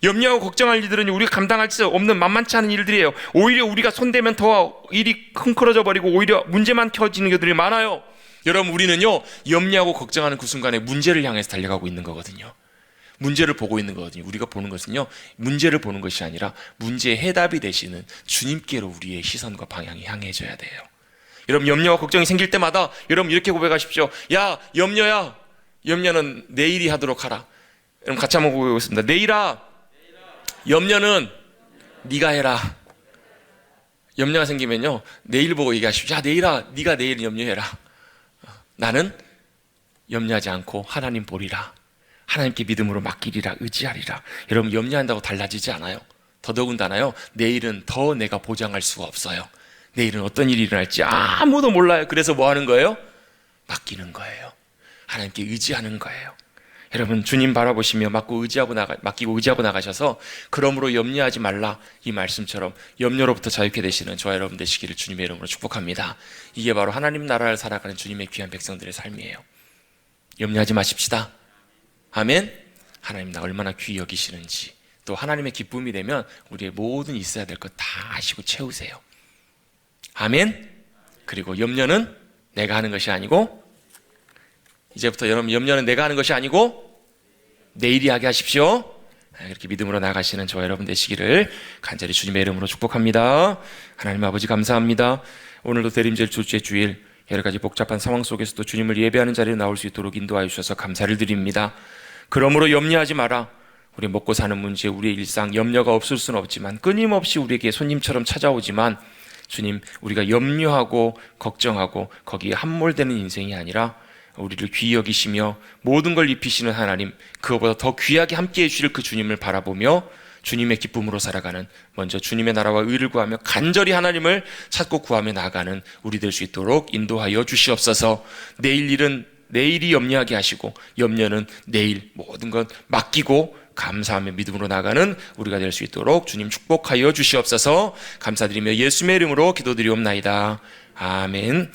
염려하고 걱정할 일들은 우리가 감당할 수 없는 만만치 않은 일들이에요. 오히려 우리가 손대면 더 일이 흥크러져 버리고 오히려 문제만 켜지는 것들이 많아요. 여러분 우리는요 염려하고 걱정하는 그 순간에 문제를 향해서 달려가고 있는 거거든요. 문제를 보고 있는 거거든요. 우리가 보는 것은요 문제를 보는 것이 아니라 문제의 해답이 되시는 주님께로 우리의 시선과 방향이 향해져야 돼요. 여러분 염려와 걱정이 생길 때마다 여러분 이렇게 고백하십시오. 야 염려야, 염려는 내일이 하도록 하라. 여러분 같이 한번 고백하겠습니다. 내일아, 염려는 네가 해라. 염려가 생기면요 내일 보고 얘기하십시오. 야 내일아, 네가 내일 염려해라. 나는 염려하지 않고 하나님 보리라. 하나님께 믿음으로 맡기리라, 의지하리라. 여러분 염려한다고 달라지지 않아요. 더더군다나요 내일은 더 내가 보장할 수가 없어요. 내일은 어떤 일이 일어날지 아무도 몰라요. 그래서 뭐 하는 거예요? 맡기는 거예요. 하나님께 의지하는 거예요. 여러분 주님 바라보시며 맡기고 의지하고 나가셔서 그러므로 염려하지 말라 이 말씀처럼 염려로부터 자유케 되시는 저와 여러분 되시기를 주님의 이름으로 축복합니다. 이게 바로 하나님 나라를 살아가는 주님의 귀한 백성들의 삶이에요. 염려하지 마십시다. 아멘. 하나님 나 얼마나 귀히 여기시는지, 또 하나님의 기쁨이 되면 우리의 모든 있어야 될 것 다 아시고 채우세요. 아멘. 그리고 염려는 내가 하는 것이 아니고, 이제부터 여러분 염려는 내가 하는 것이 아니고 내일이 하게 하십시오. 이렇게 믿음으로 나가시는 저와 여러분 되시기를 간절히 주님의 이름으로 축복합니다. 하나님 아버지 감사합니다. 오늘도 대림절 둘째 주일 여러 가지 복잡한 상황 속에서도 주님을 예배하는 자리에 나올 수 있도록 인도하여 주셔서 감사를 드립니다. 그러므로 염려하지 마라. 우리 먹고 사는 문제, 우리의 일상 염려가 없을 수는 없지만 끊임없이 우리에게 손님처럼 찾아오지만 주님, 우리가 염려하고 걱정하고 거기에 함몰되는 인생이 아니라 우리를 귀히 여기시며 모든 걸 입히시는 하나님, 그거보다 더 귀하게 함께해 주실 그 주님을 바라보며 주님의 기쁨으로 살아가는, 먼저 주님의 나라와 의를 구하며 간절히 하나님을 찾고 구하며 나아가는 우리 될 수 있도록 인도하여 주시옵소서. 내일 일은 내일이 염려하게 하시고 염려는 내일 모든 것 맡기고 감사하며 믿음으로 나가는 우리가 될 수 있도록 주님 축복하여 주시옵소서. 감사드리며 예수님의 이름으로 기도드리옵나이다. 아멘.